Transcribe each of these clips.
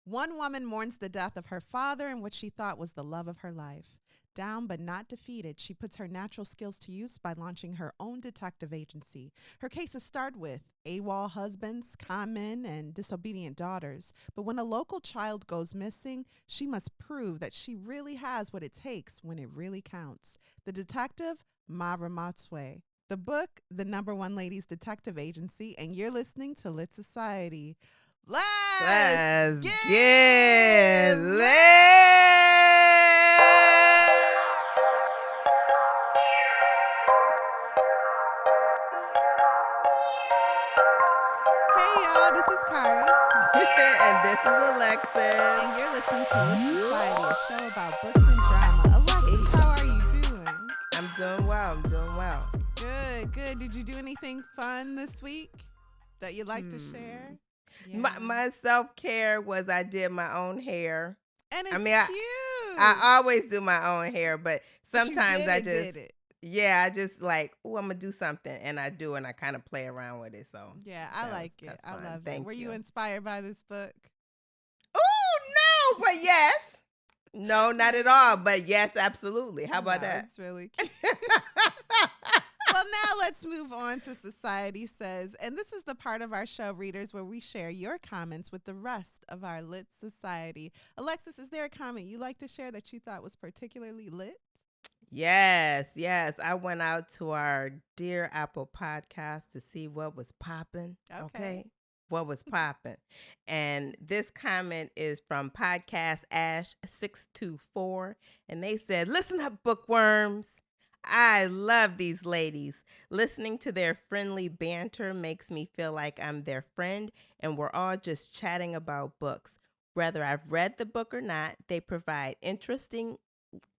One woman mourns the death of her father in what she thought was the love of her life. Down but not defeated, she puts her natural skills to use by launching her own detective agency. Her cases start with AWOL husbands, con men, and disobedient daughters. But when a local child goes missing, she must prove that she really has what it takes when it really counts. The detective, Mma Ramotswe. The book, The #1 Ladies Detective Agency, and you're listening to Lit Society. Let's get lit! Hey y'all, this is Kari. And this is Alexis. And you're listening to Lit Society, a show about books and drama. Alexis, how are you doing? I'm doing well. Good. Did you do anything fun this week that you'd like to share? Yeah. My self-care was I did my own hair. And it's cute. I always do my own hair, but sometimes I just like, I'm going to do something, and I do, and I kind of play around with it. So yeah, I like it. I love it. Were you inspired by this book? Oh, no, but yes. No, not at all, but yes, absolutely. How about that? That's really cute. Well, now let's move on to Society Says. And this is the part of our show, readers, where we share your comments with the rest of our lit society. Alexis, is there a comment you like to share that you thought was particularly lit? Yes. I went out to our Dear Apple podcast to see what was popping. Okay. What was popping. And this comment is from Podcast Ash 624. And they said, listen up, bookworms. I love these ladies. Listening to their friendly banter makes me feel like I'm their friend and we're all just chatting about books. Whether I've read the book or not, they provide interesting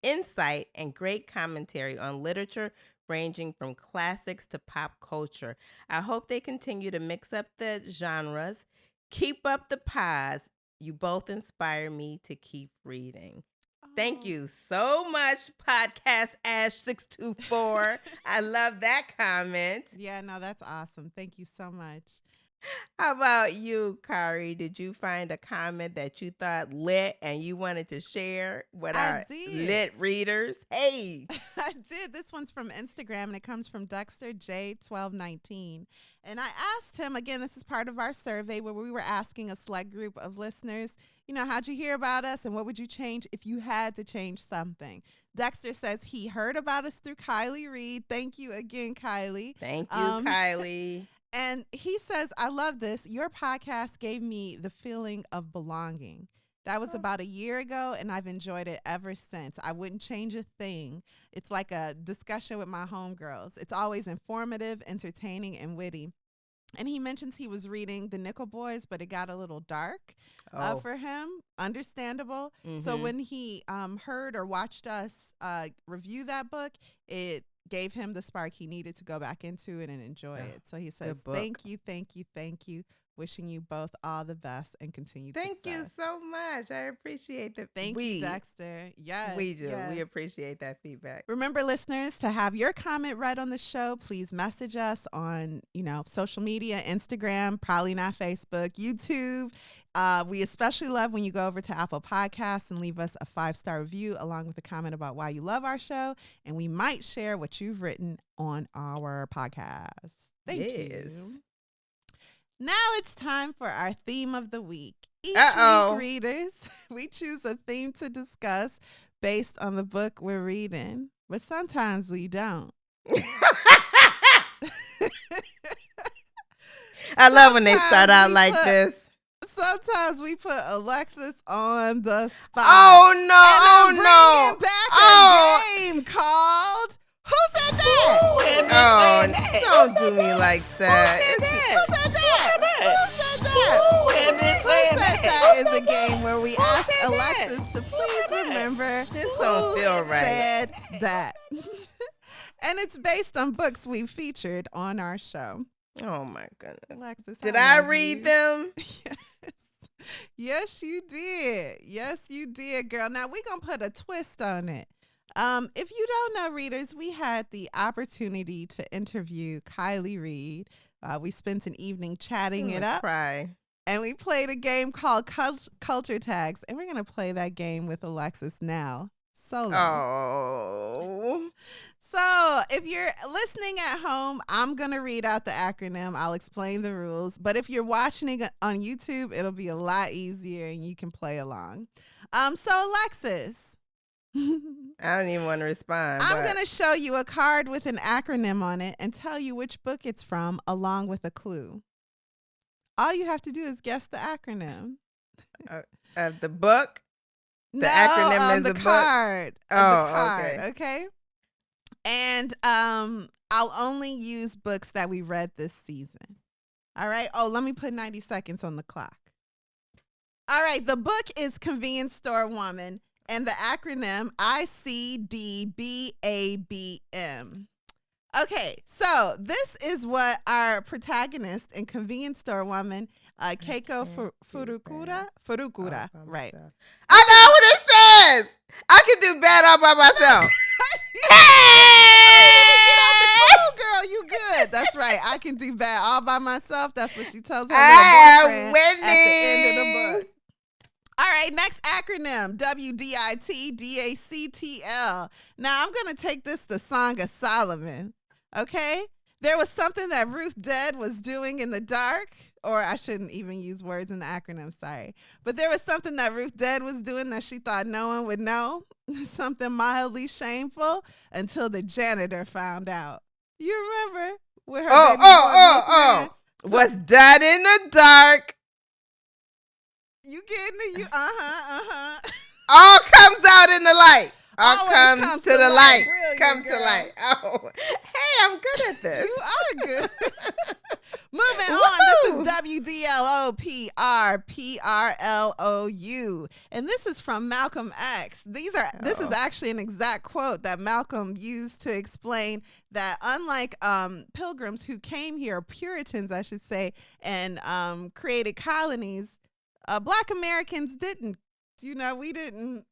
insight and great commentary on literature ranging from classics to pop culture. I hope they continue to mix up the genres. Keep up the pods. You both inspire me to keep reading. Thank you so much, Podcast Ash 624. I love that comment. Yeah, no, that's awesome. Thank you so much. How about you, Kari? Did you find a comment that you thought lit and you wanted to share with our lit readers? Hey! I did. This one's from Instagram, and it comes from Dexter J1219. And I asked him, again, this is part of our survey where we were asking a select group of listeners, how'd you hear about us and what would you change if you had to change something? Dexter says he heard about us through Kylie Reed. Thank you again, Kylie. Thank you, Kylie. And he says, I love this. Your podcast gave me the feeling of belonging. That was about a year ago, and I've enjoyed it ever since. I wouldn't change a thing. It's like a discussion with my homegirls. It's always informative, entertaining, and witty. And he mentions he was reading The Nickel Boys, but it got a little dark for him. Understandable. Mm-hmm. So when he heard or watched us review that book, it gave him the spark he needed to go back into it and enjoy it. So he says, thank you. Wishing you both all the best and continued success. Thank you so much. I appreciate that. Thank you, Dexter. Yes. We do. Yes. We appreciate that feedback. Remember, listeners, to have your comment read on the show, please message us on, social media, Instagram, probably not Facebook, YouTube. We especially love when you go over to Apple Podcasts and leave us a 5-star review along with a comment about why you love our show. And we might share what you've written on our podcast. Thank you. Now it's time for our theme of the week. Each week, readers, we choose a theme to discuss based on the book we're reading, but sometimes we don't. I love when they start out like this. Sometimes we put Alexis on the spot. Oh, no. And I'm bringing back a game called Who Said That? Don't do me like that. Who said that? Who Said That is a game where we ask Alexis to please remember who said that. And it's based on books we've featured on our show. Oh, my goodness. Alexis, did I read them? Yes, you did. Yes, you did, girl. Now, we're going to put a twist on it. If you don't know, readers, we had the opportunity to interview Kylie Reed. We spent an evening chatting it up. Cry. and we played a game called Culture Tags, and we're going to play that game with Alexis now. Solo. Oh. So if you're listening at home, I'm going to read out the acronym. I'll explain the rules. But if you're watching it on YouTube, it'll be a lot easier and you can play along. So Alexis. I don't even want to respond. I'm going to show you a card with an acronym on it and tell you which book it's from along with a clue. All you have to do is guess the acronym. Of the book? The acronym is the a book? card. Oh, the card, okay. Okay. And I'll only use books that we read this season. All right. Oh, let me put 90 seconds on the clock. All right. The book is Convenience Store Woman, and the acronym ICDBABM. Okay, so this is what our protagonist in Convenience Store Woman, Keiko Furukura, right? I know what it says. I can do bad all by myself. Girl, you good. That's right. I can do bad all by myself. That's what she tells her I little am boyfriend winning. at the end of the book. All right, next acronym, WDITDACTL. Now, I'm going to take this the Song of Solomon, okay? There was something that Ruth Dead was doing in the dark, or I shouldn't even use words in the acronym, sorry. But there was something that Ruth Dead was doing that she thought no one would know, something mildly shameful, until the janitor found out. You remember? With her baby boy What's done in the dark? You getting it? All comes out in the light. All Always comes to the light. Brilliant, Come girl. to light. Oh, hey, I'm good at this. You are good. Moving on, this is WDLOPRPRLOU, and this is from Malcolm X. This is actually an exact quote that Malcolm used to explain that unlike pilgrims who came here, Puritans, I should say, and created colonies, Black Americans didn't. You know, we didn't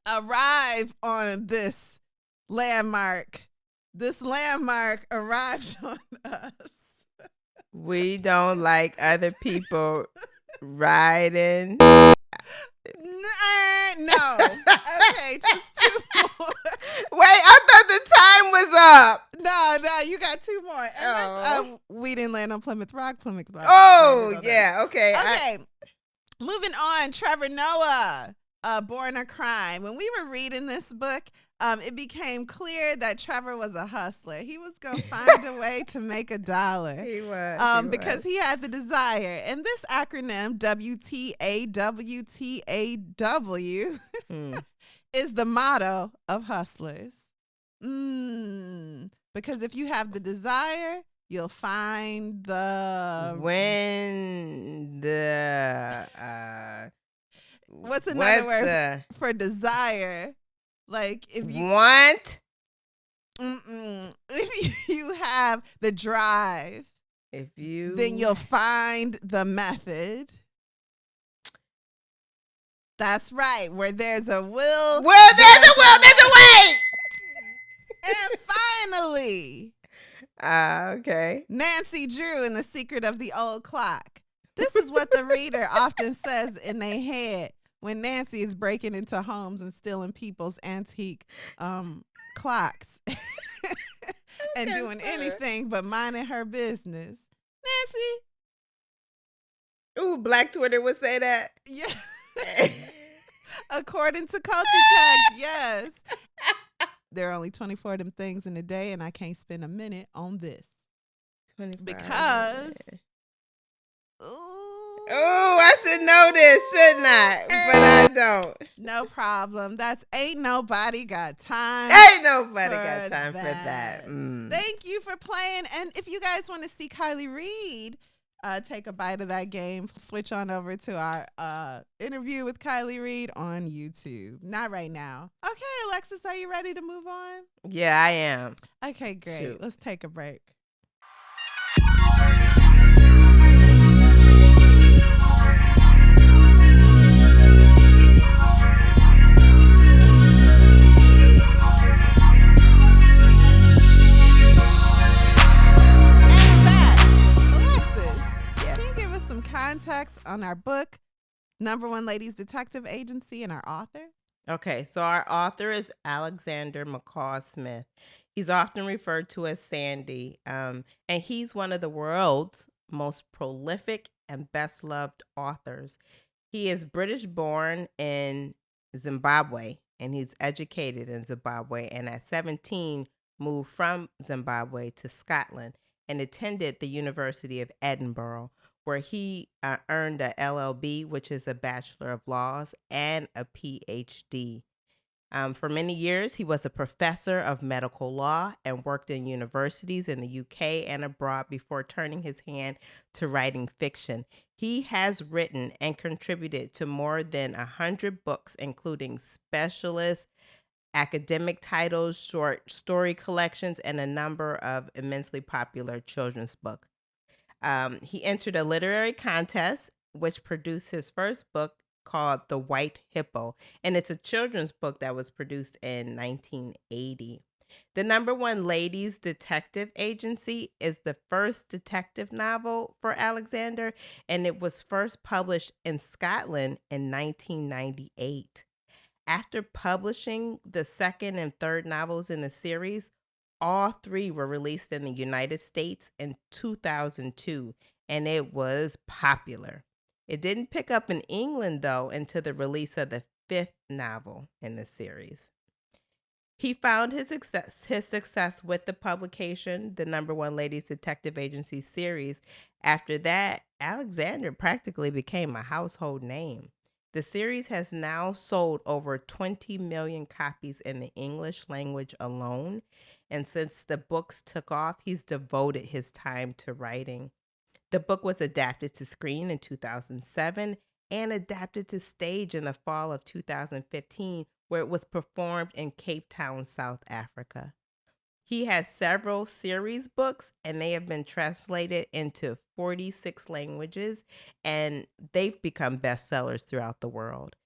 arrive on this landmark. This landmark arrived on us. We don't like other people riding. No. Okay, just two more. Wait, I thought the time was up. No, you got two more. And that's, we didn't land on Plymouth Rock. Oh, yeah, okay. Okay, moving on. Trevor Noah, Born a Crime. When we were reading this book, it became clear that Trevor was a hustler. He was going to find a way to make $1. He was. Because he had the desire. And this acronym, WTAWTAW, is the motto of hustlers. Because if you have the desire, you'll find what's another word for desire? Like if you want, if you have the drive, then you'll find the method. That's right. Where there's a will, there's a way. And finally, okay, Nancy Drew in The Secret of the Old Clock. This is what the reader often says in their head when Nancy is breaking into homes and stealing people's antique clocks and doing anything but minding her business. Nancy. Ooh, Black Twitter would say that. Yeah. According to Culture Tags, yes. There are only 24 of them things in a day, and I can't spend a minute on this. Because... Ooh, I should know this, shouldn't I? But I don't. No problem. That's Ain't Nobody Got Time. Ain't nobody got time for that. Thank you for playing. And if you guys want to see Kylie Reed take a bite of that game, switch on over to our interview with Kylie Reed on YouTube. Not right now. Okay, Alexis, are you ready to move on? Yeah, I am. Okay, great. Shoot. Let's take a break. our book, Number One Ladies Detective Agency, and our author? Okay, so our author is Alexander McCall Smith. He's often referred to as Sandy, and he's one of the world's most prolific and best loved authors. He is British born in Zimbabwe, and he's educated in Zimbabwe, and at 17 moved from Zimbabwe to Scotland and attended the University of Edinburgh, where he earned a LLB, which is a Bachelor of Laws, and a PhD. For many years, he was a professor of medical law and worked in universities in the UK and abroad before turning his hand to writing fiction. He has written and contributed to more than 100 books, including specialist academic titles, short story collections, and a number of immensely popular children's books. He entered a literary contest, which produced his first book called The White Hippo, and it's a children's book that was produced in 1980. The Number One Ladies Detective Agency is the first detective novel for Alexander, and it was first published in Scotland in 1998. After publishing the second and third novels in the series, all three were released in the United States in 2002, and it was popular. It didn't pick up in England, though, until the release of the fifth novel in the series. He found his success with the publication, the Number One Ladies Detective Agency series. After that, Alexander practically became a household name. The series has now sold over 20 million copies in the English language alone. And since the books took off, he's devoted his time to writing. The book was adapted to screen in 2007 and adapted to stage in the fall of 2015, where it was performed in Cape Town, South Africa. He has several series books, and they have been translated into 46 languages, and they've become bestsellers throughout the world.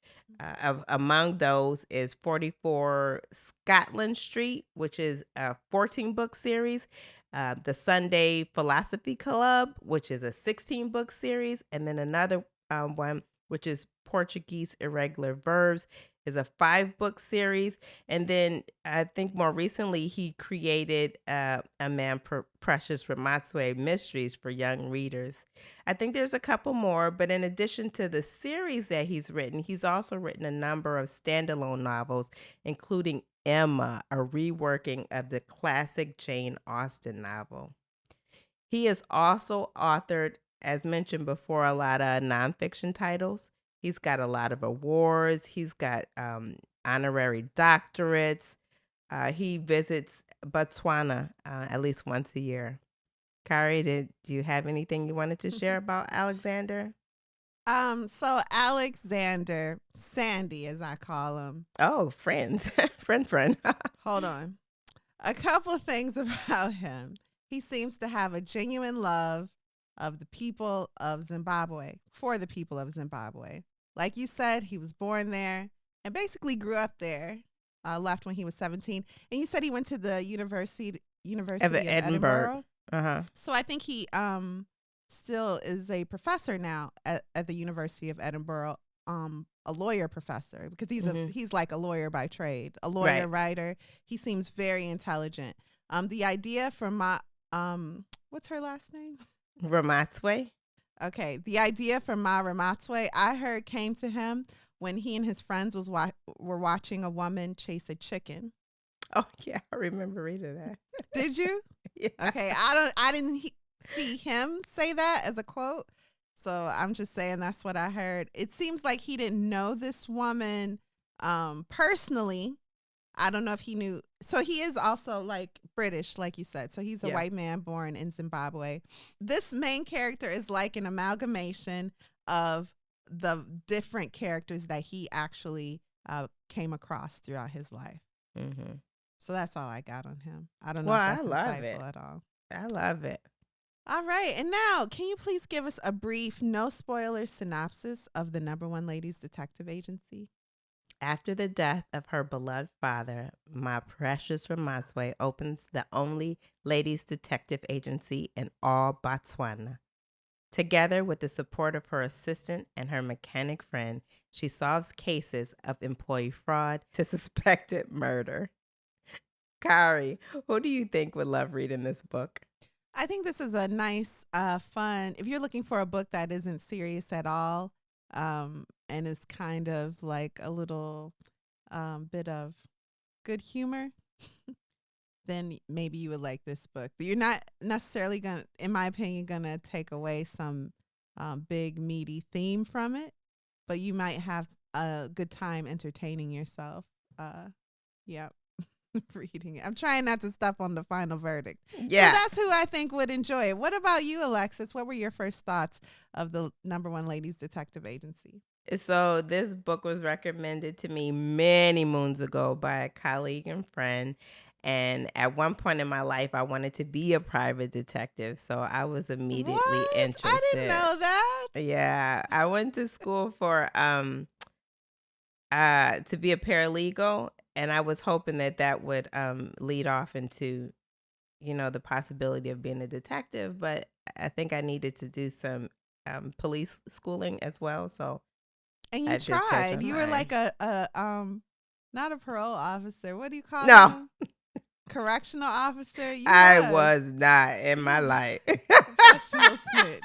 Among those is 44 Scotland Street, which is a 14-book series, the Sunday Philosophy Club, which is a 16-book series, and then another one, which is Portuguese Irregular Verbs, is a 5-book series. And then I think more recently he created Mma Ramotswe Mysteries for young readers. I think there's a couple more, but in addition to the series that he's written, he's also written a number of standalone novels, including Emma, a reworking of the classic Jane Austen novel. He has also authored, as mentioned before, a lot of nonfiction titles. He's got a lot of awards. He's got honorary doctorates. He visits Botswana at least once a year. Kari, do you have anything you wanted to share about Alexander? So Alexander, Sandy, as I call him. Oh, friends. friend. Hold on. A couple things about him. He seems to have a genuine love of the people of Zimbabwe, for the people of Zimbabwe. Like you said, he was born there and basically grew up there, left when he was 17. And you said he went to the University of Edinburgh. Uh-huh. So I think he still is a professor now at the University of Edinburgh, a lawyer professor, because he's like a lawyer by trade, a lawyer, writer. He seems very intelligent. The idea for what's her last name? Ramotswe. Okay, the idea for Mma Ramotswe, I heard, came to him when he and his friends were watching a woman chase a chicken. Oh yeah, I remember reading that. Did you? Yeah. Okay, I didn't see him say that as a quote, so I'm just saying that's what I heard. It seems like he didn't know this woman personally. I don't know if he knew. So he is also like British, like you said. So he's a white man born in Zimbabwe. This main character is like an amalgamation of the different characters that he actually came across throughout his life. Mm-hmm. So that's all I got on him. I don't know Well, if that's I love insightful it at all. I love it. All right. And now, can you please give us a brief, no spoiler synopsis of the Number One Ladies Detective Agency? After the death of her beloved father, Mma Ramotswe opens the only ladies' detective agency in all Botswana. Together with the support of her assistant and her mechanic friend, she solves cases of employee fraud to suspected murder. Kari, who do you think would love reading this book? I think this is a nice, fun, if you're looking for a book that isn't serious at all, and is kind of like a little bit of good humor, then maybe you would like this book. You're not necessarily going to, in my opinion, going to take away some big, meaty theme from it, but you might have a good time entertaining yourself. Yep. Reading it. I'm trying not to step on the final verdict. Yeah. So that's who I think would enjoy it. What about you, Alexis? What were your first thoughts of the number one ladies detective agency? So this book was recommended to me many moons ago by a colleague and friend. And at one point in my life, I wanted to be a private detective. So I was immediately interested. I didn't know that. Yeah. I went to school for to be a paralegal. And I was hoping that would lead off into, the possibility of being a detective. But I think I needed to do some police schooling as well. So and you tried. You were like a not a parole officer. What do you call them? Correctional officer. I was not in my life. Professional snitch.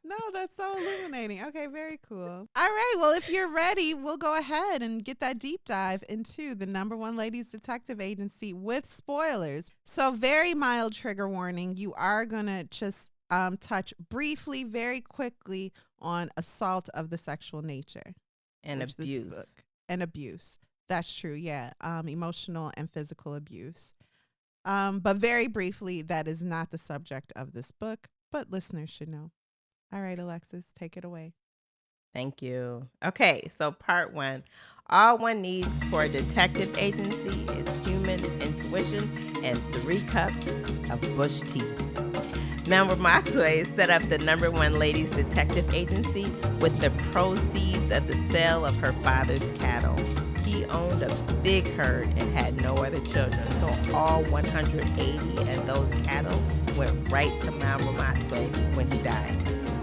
No, that's so illuminating. Okay, very cool. All right, well, if you're ready, we'll go ahead and get that deep dive into the number one ladies detective agency with spoilers. So very mild trigger warning. You are going to just touch briefly, very quickly on assault of the sexual nature. And abuse. And abuse. That's true, yeah. Emotional and physical abuse. But very briefly, that is not the subject of this book, but listeners should know. All right, Alexis, take it away. Thank you. Okay, so part 1. All one needs for a detective agency is human intuition and 3 cups of bush tea. Mma Ramotswe set up the number one ladies detective agency with the proceeds of the sale of her father's cattle. He owned a big herd and had no other children, so all 180 of those cattle went right to Mma Ramotswe when he died.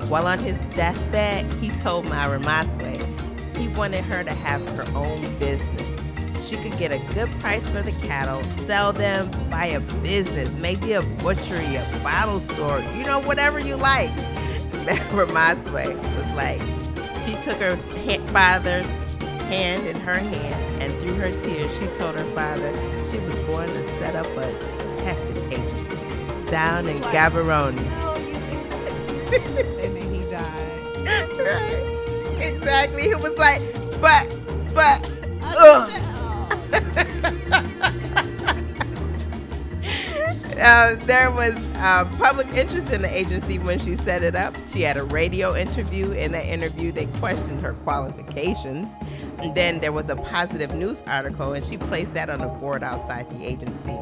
While on his deathbed, he told Mma Ramotswe he wanted her to have her own business. She could get a good price for the cattle, sell them, buy a business, maybe a butchery, a bottle store, whatever you like. Mma Ramotswe was like, she took her father's hand in her hand, and through her tears, she told her father she was going to set up a detective agency down in Gaborone. No, you didn't. And then he died. Right. Exactly. He was like, but, there was public interest in the agency when she set it up. She had a radio interview. In that interview, they questioned her qualifications. And then there was a positive news article, and she placed that on a board outside the agency.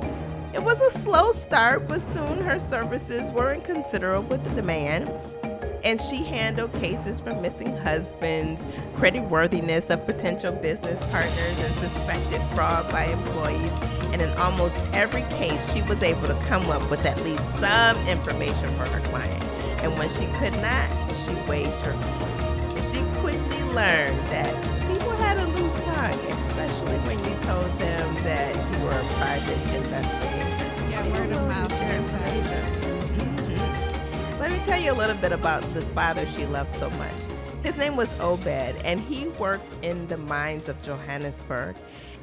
It was a slow start, but soon her services were in considerable demand. And she handled cases from missing husbands, creditworthiness of potential business partners, and suspected fraud by employees. And in almost every case, she was able to come up with at least some information for her client. And when she could not, she waived her fee. And she quickly learned that people had a loose tongue, especially when you told them that you were a private investigator. Yeah, word of mouth. Let me tell you a little bit about this father she loved so much. His name was Obed, and he worked in the mines of Johannesburg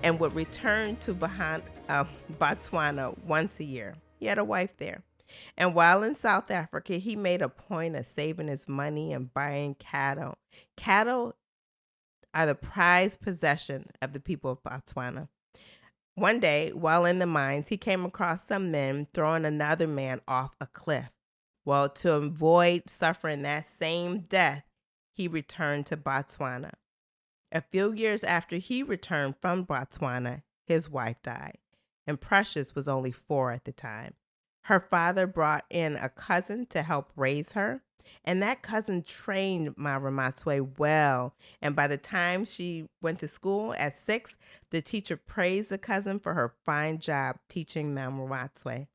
and would return to Botswana once a year. He had a wife there. And while in South Africa, he made a point of saving his money and buying cattle. Cattle are the prized possession of the people of Botswana. One day, while in the mines, he came across some men throwing another man off a cliff. Well, to avoid suffering that same death, he returned to Botswana. A few years after he returned from Botswana, his wife died, and Precious was only 4 at the time. Her father brought in a cousin to help raise her, and that cousin trained Mma Ramotswe well. And by the time she went to school at 6, the teacher praised the cousin for her fine job teaching Mma Ramotswe.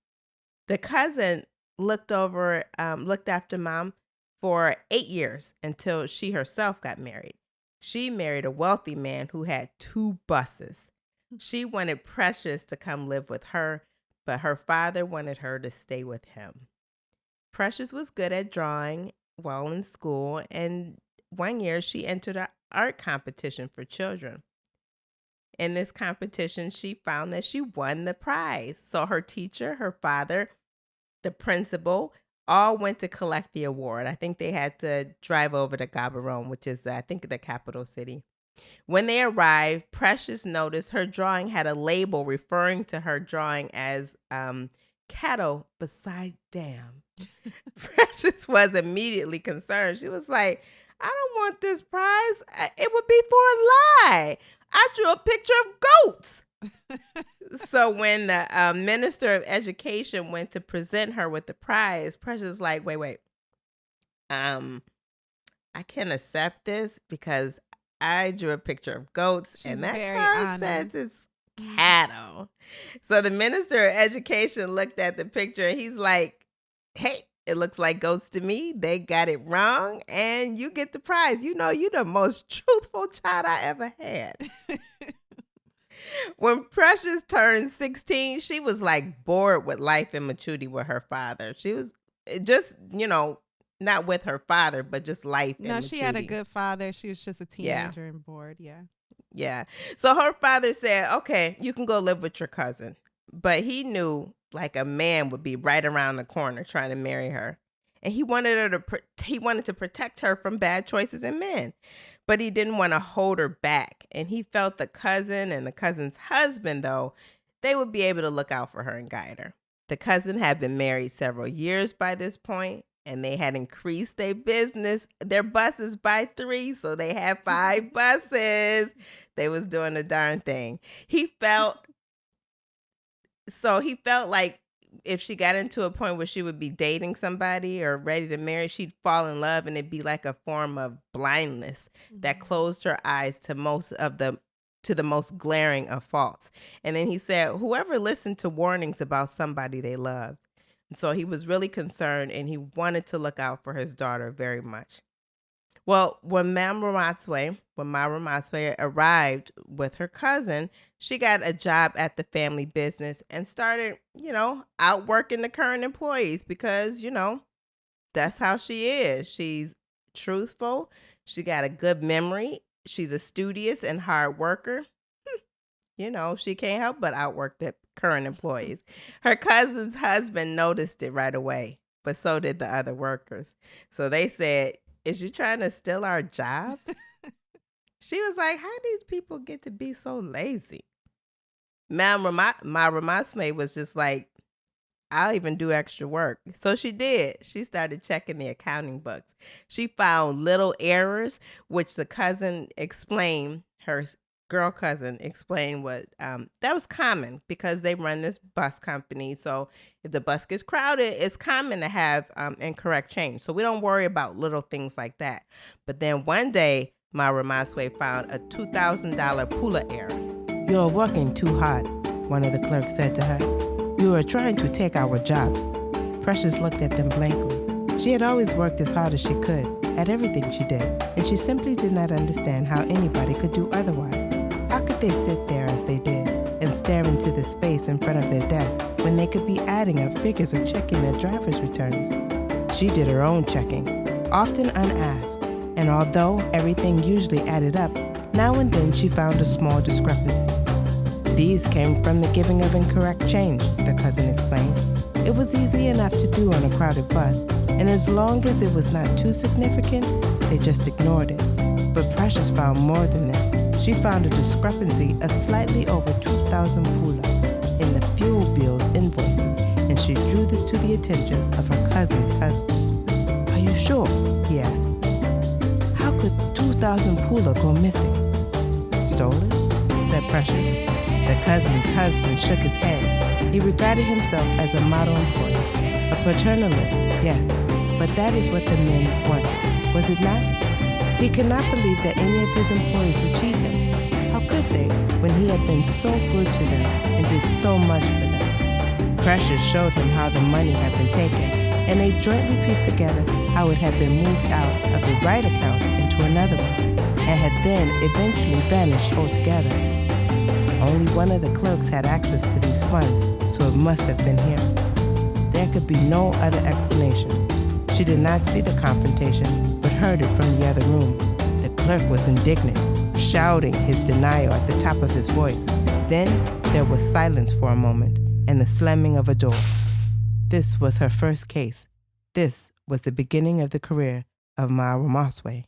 The cousin looked after Mom for 8 years until she herself got married. She married a wealthy man who had 2 buses. She wanted Precious to come live with her, but her father wanted her to stay with him. Precious was good at drawing while in school, and one year she entered an art competition for children. In this competition, she found that she won the prize. So her teacher, her father, the principal, all went to collect the award. I think they had to drive over to Gaborone, which is, I think, the capital city. When they arrived, Precious noticed her drawing had a label referring to her drawing as cattle beside dam. Precious was immediately concerned. She was like, I don't want this prize. It would be for a lie. I drew a picture of goats. So when the minister of education went to present her with the prize, Precious was like, wait. I can't accept this because I drew a picture of goats. She's and that very card honored. says it's cattle. So the minister of education looked at the picture and he's like, hey, it looks like goats to me. They got it wrong and you get the prize. You know, you're the most truthful child I ever had. When Precious turned 16, she was like bored with life and maturity with her father. She was just, not with her father, but just life and maturity. No, she had a good father. She was just a teenager and bored. Yeah. Yeah. So her father said, okay, you can go live with your cousin. But he knew like a man would be right around the corner trying to marry her. And he wanted to protect her from bad choices in men. But he didn't want to hold her back. And he felt the cousin and the cousin's husband, though, they would be able to look out for her and guide her. The cousin had been married several years by this point, and they had increased their buses by 3. So they had 5 buses. They was doing a darn thing. He felt like if she got into a point where she would be dating somebody or ready to marry, she'd fall in love and it'd be like a form of blindness that closed her eyes to the most glaring of faults. And then he said, whoever listened to warnings about somebody they loved. And so he was really concerned and he wanted to look out for his daughter very much. Well, when Mma Ramotswe arrived with her cousin, she got a job at the family business and started, outworking the current employees because, that's how she is. She's truthful. She got a good memory. She's a studious and hard worker. She can't help but outwork the current employees. Her cousin's husband noticed it right away, but so did the other workers. So they said, is you trying to steal our jobs? She was like, how these people get to be so lazy? Mma Ramotswe was just like, I'll even do extra work. So she did. She started checking the accounting books. She found little errors, which the cousin explained, her girl cousin explained what that was common because they run this bus company. So if the bus gets crowded, it's common to have incorrect change. So we don't worry about little things like that. But then one day, Mma Ramotswe found a $2,000 pula error. You're working too hard, one of the clerks said to her. You are trying to take our jobs. Precious looked at them blankly. She had always worked as hard as she could at everything she did, and she simply did not understand how anybody could do otherwise. How could they sit there as they did and stare into the space in front of their desk when they could be adding up figures or checking their driver's returns? She did her own checking, often unasked, and although everything usually added up, now and then she found a small discrepancy. These came from the giving of incorrect change, the cousin explained. It was easy enough to do on a crowded bus, and as long as it was not too significant, they just ignored it. But Precious found more than this. She found a discrepancy of slightly over 2,000 pula in the fuel bills invoices, and she drew this to the attention of her cousin's husband. Are you sure? He asked. How could 2,000 pula go missing? Stolen? Said Precious. The cousin's husband shook his head. He regarded himself as a model employer, a paternalist, yes, but that is what the men wanted, was it not? He could not believe that any of his employees would cheat him. How could they, when he had been so good to them and did so much for them? Precious showed him how the money had been taken, and they jointly pieced together how it had been moved out of the right account into another one, and had then eventually vanished altogether. Only one of the clerks had access to these funds, so it must have been him. There could be no other explanation. She did not see the confrontation, but heard it from the other room. The clerk was indignant, shouting his denial at the top of his voice. Then there was silence for a moment, and the slamming of a door. This was her first case. This was the beginning of the career of Mma Ramotswe.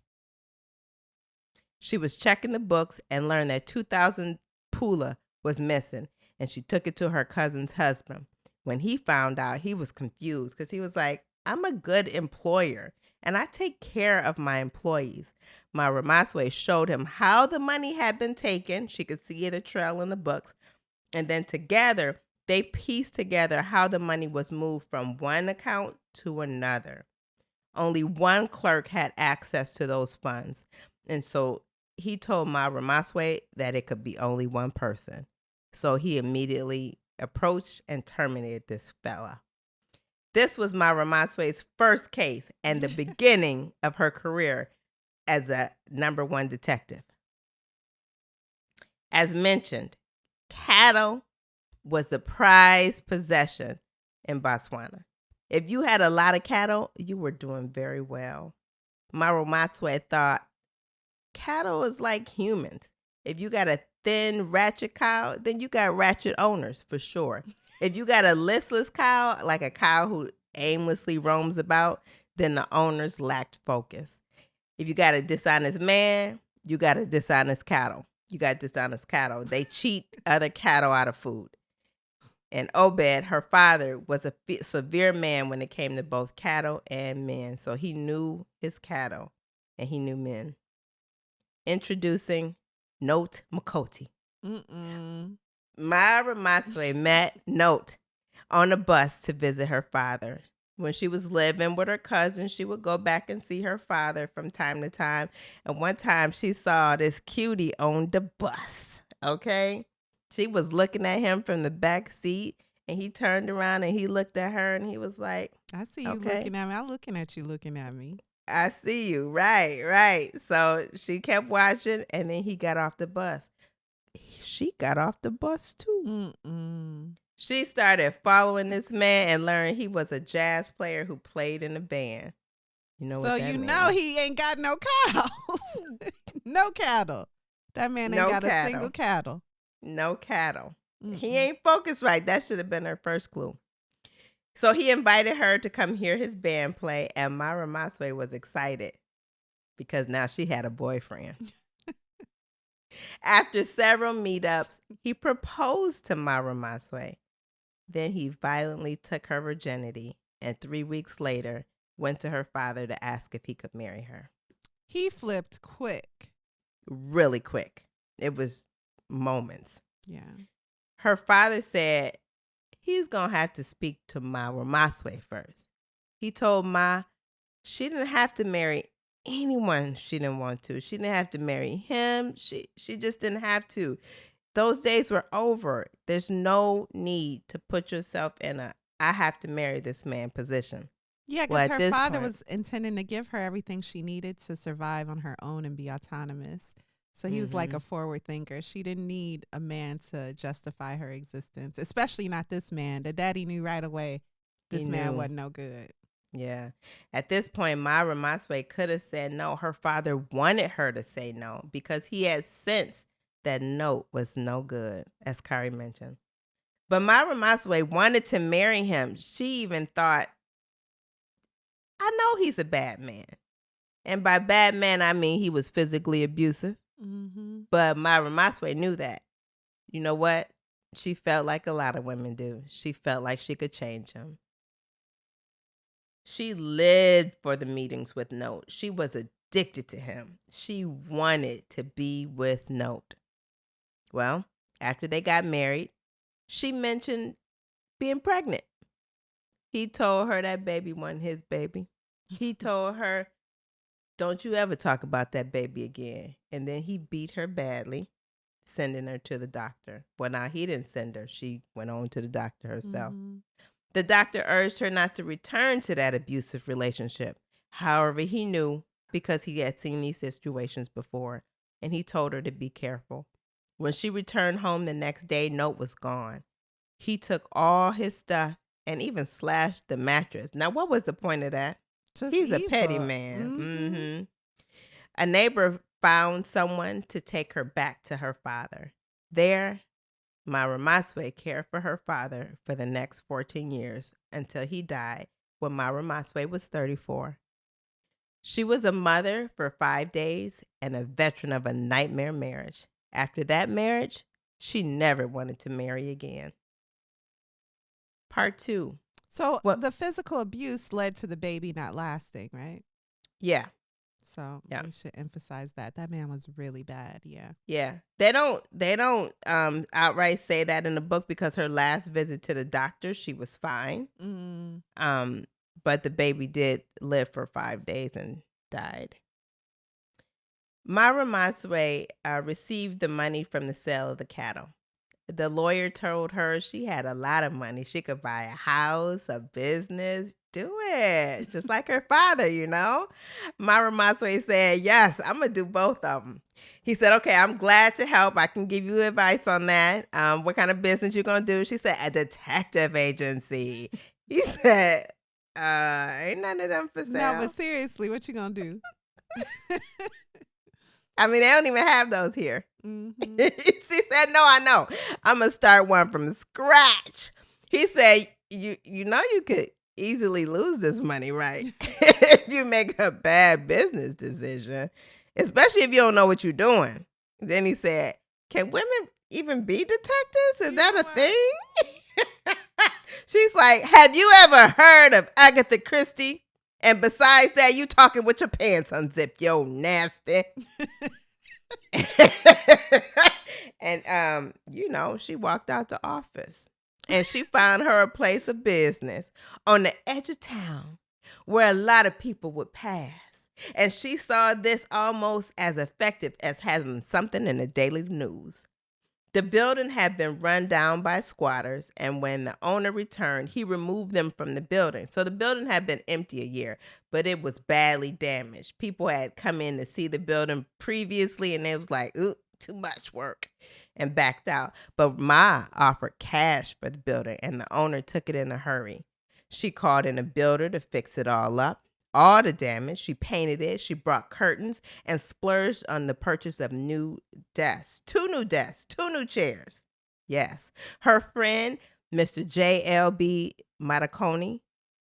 She was checking the books and learned that 2,000 pula was missing, and she took it to her cousin's husband. When he found out, he was confused because he was like, I'm a good employer, and I take care of my employees. Mma Ramotswe showed him how the money had been taken. She could see the trail in the books. And then together, they pieced together how the money was moved from one account to another. Only one clerk had access to those funds. And so he told Mma Ramotswe that it could be only one person. So he immediately approached and terminated this fella. This was Mma Ramotswe's first case and the beginning of her career as a #1 detective. As mentioned, cattle was the prized possession in Botswana. If you had a lot of cattle, you were doing very well. Mma Ramotswe thought cattle is like humans. If you got a thin, ratchet cow, then you got ratchet owners for sure. If you got a listless cow, like a cow who aimlessly roams about, then the owners lacked focus. If you got a dishonest man, you got a dishonest cattle. You got dishonest cattle. They cheat other cattle out of food. And Obed, her father, was a severe man when it came to both cattle and men. So he knew his cattle and he knew men. Introducing Note Makoti. Mma Ramotswe met Note on a bus to visit her father. When she was living with her cousin, she would go back and see her father from time to time. And one time she saw this cutie on the bus, okay? She was looking at him from the back seat, and he turned around and he looked at her and he was like, I see you looking at me. I'm looking at you looking at me. I see you. Right. So she kept watching, and then he got off the bus. She got off the bus too. She started following this man and learned he was a jazz player who played in a band. You know what that means? So you know he ain't got no cows. No cattle. That man ain't got a single cattle. No cattle. He ain't focused right. That should have been her first clue. So he invited her to come hear his band play, and Mma Ramotswe was excited because now she had a boyfriend. After several meetups, he proposed to Mma Ramotswe. Then he violently took her virginity, and 3 weeks later went to her father to ask if he could marry her. He flipped quick. Really quick. It was moments. Yeah. Her father said he's going to have to speak to Mma Ramotswe first. He told Ma she didn't have to marry anyone she didn't want to. She didn't have to marry him. She just didn't have to. Those days were over. There's no need to put yourself in a I have to marry this man position. Yeah, because her father was intending to give her everything she needed to survive on her own and be autonomous. So he was like a forward thinker. She didn't need a man to justify her existence, especially not this man. The daddy knew right away this man wasn't no good. Yeah. At this point, Mma Ramotswe could have said no. Her father wanted her to say no because he had sensed that Note was no good, as Kari mentioned. But Mma Ramotswe wanted to marry him. She even thought, I know he's a bad man. And by bad man, I mean he was physically abusive. But Mma Ramotswe knew that. You know what? She felt like a lot of women do. She felt like she could change him. She lived for the meetings with Note. She was addicted to him. She wanted to be with Note. Well, after they got married, she mentioned being pregnant. He told her that baby wasn't his baby. He told her, don't you ever talk about that baby again. And then he beat her badly, sending her to the doctor. Well, now he didn't send her. She went on to the doctor herself. The doctor urged her not to return to that abusive relationship. However, he knew because he had seen these situations before, and he told her to be careful. When she returned home the next day, Note was gone. He took all his stuff and even slashed the mattress. Now, what was the point of that? Just He's a evil. petty man. A neighbor found someone to take her back to her father. There, Mma Ramotswe cared for her father for the next 14 years until he died when Mma Ramotswe was 34. She was a mother for 5 days and a veteran of a nightmare marriage. After that marriage, she never wanted to marry again. Part 2. So the physical abuse led to the baby not lasting, right? Yeah. So we should emphasize that. That man was really bad. Yeah. Yeah. They don't outright say that in the book because her last visit to the doctor, she was fine. But the baby did live for 5 days and died. Mma Ramotswe received the money from the sale of the cattle. The lawyer told her she had a lot of money. She could buy a house, a business, do it. Just like her father, you know. Mma Ramotswe said, yes, I'm going to do both of them. He said, okay, I'm glad to help. I can give you advice on that. What kind of business you going to do? She said, a detective agency. He said, ain't none of them for sale. No, but seriously, what you going to do? I mean, they don't even have those here. She said, no, I know. I'm going to start one from scratch. He said, you know you could easily lose this money, right? If you make a bad business decision, especially if you don't know what you're doing. Then he said, can women even be detectives? Is that a thing? She's like, have you ever heard of Agatha Christie? And besides that, you talking with your pants unzipped, yo nasty. And she walked out the office and she found her a place of business on the edge of town where a lot of people would pass. And she saw this almost as effective as having something in the daily news. The building had been run down by squatters, and when the owner returned, he removed them from the building. So the building had been empty a year, but it was badly damaged. People had come in to see the building previously, and it was like, ooh, too much work, and backed out. But Ma offered cash for the building, and the owner took it in a hurry. She called in a builder to fix it all up. All the damage, she painted it, she brought curtains, and splurged on the purchase of new desks, 2 new chairs. Yes. Her friend, Mr. J.L.B. Mataconi,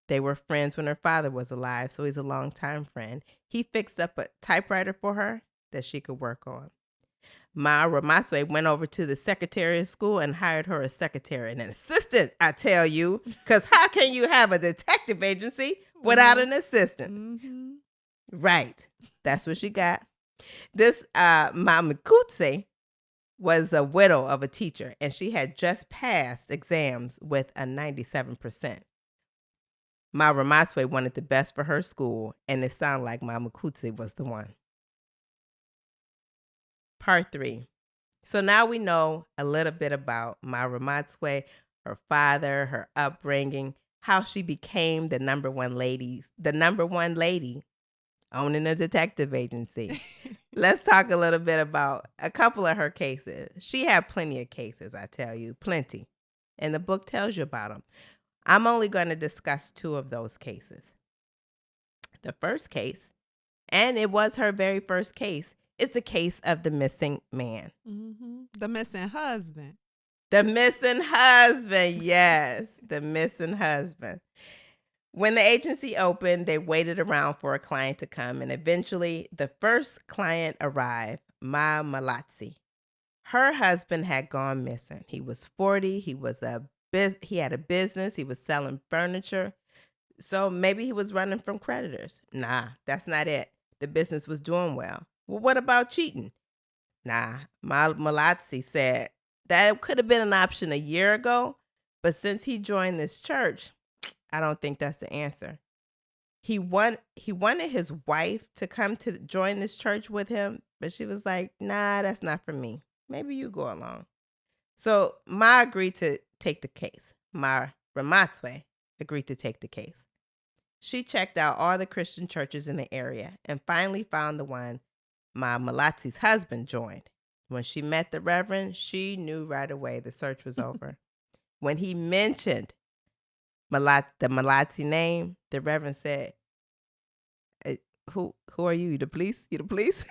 they were friends when her father was alive, so he's a longtime friend. He fixed up a typewriter for her that she could work on. Mma Ramotswe went over to the secretary of school and hired her a secretary and an assistant, I tell you, because how can you have a detective agency without an assistant? Right. That's what she got. This Mma Ramotswe was a widow of a teacher, and she had just passed exams with a 97%. Mma Ramotswe wanted the best for her school, and it sounded like Mma Ramotswe was the one. Part 3. So now we know a little bit about Mma Ramotswe, her father, her upbringing, how she became the number one lady owning a detective agency. Let's talk a little bit about a couple of her cases. She had plenty of cases, I tell you, plenty. And the book tells you about them. I'm only going to discuss 2 of those cases. The first case, and it was her very first case, is the case of the missing man. The missing husband. The missing husband, yes, the missing husband. When the agency opened, they waited around for a client to come, and eventually the first client arrived, Mma Ramotswe. Her husband had gone missing. He was 40. He had a business. He was selling furniture. So maybe he was running from creditors. Nah, that's not it. The business was doing well. Well, what about cheating? Nah, Mma Ramotswe said that could have been an option a year ago, but since he joined this church, I don't think that's the answer. He wanted his wife to come to join this church with him, but she was like, nah, that's not for me. Maybe you go along. So Ma agreed to take the case. Mma Ramotswe agreed to take the case. She checked out all the Christian churches in the area and finally found the one Mma Ramotswe's husband joined. When she met the Reverend, she knew right away the search was over. When he mentioned the Ramotswe name, the Reverend said, Who are you? You the police? You the police?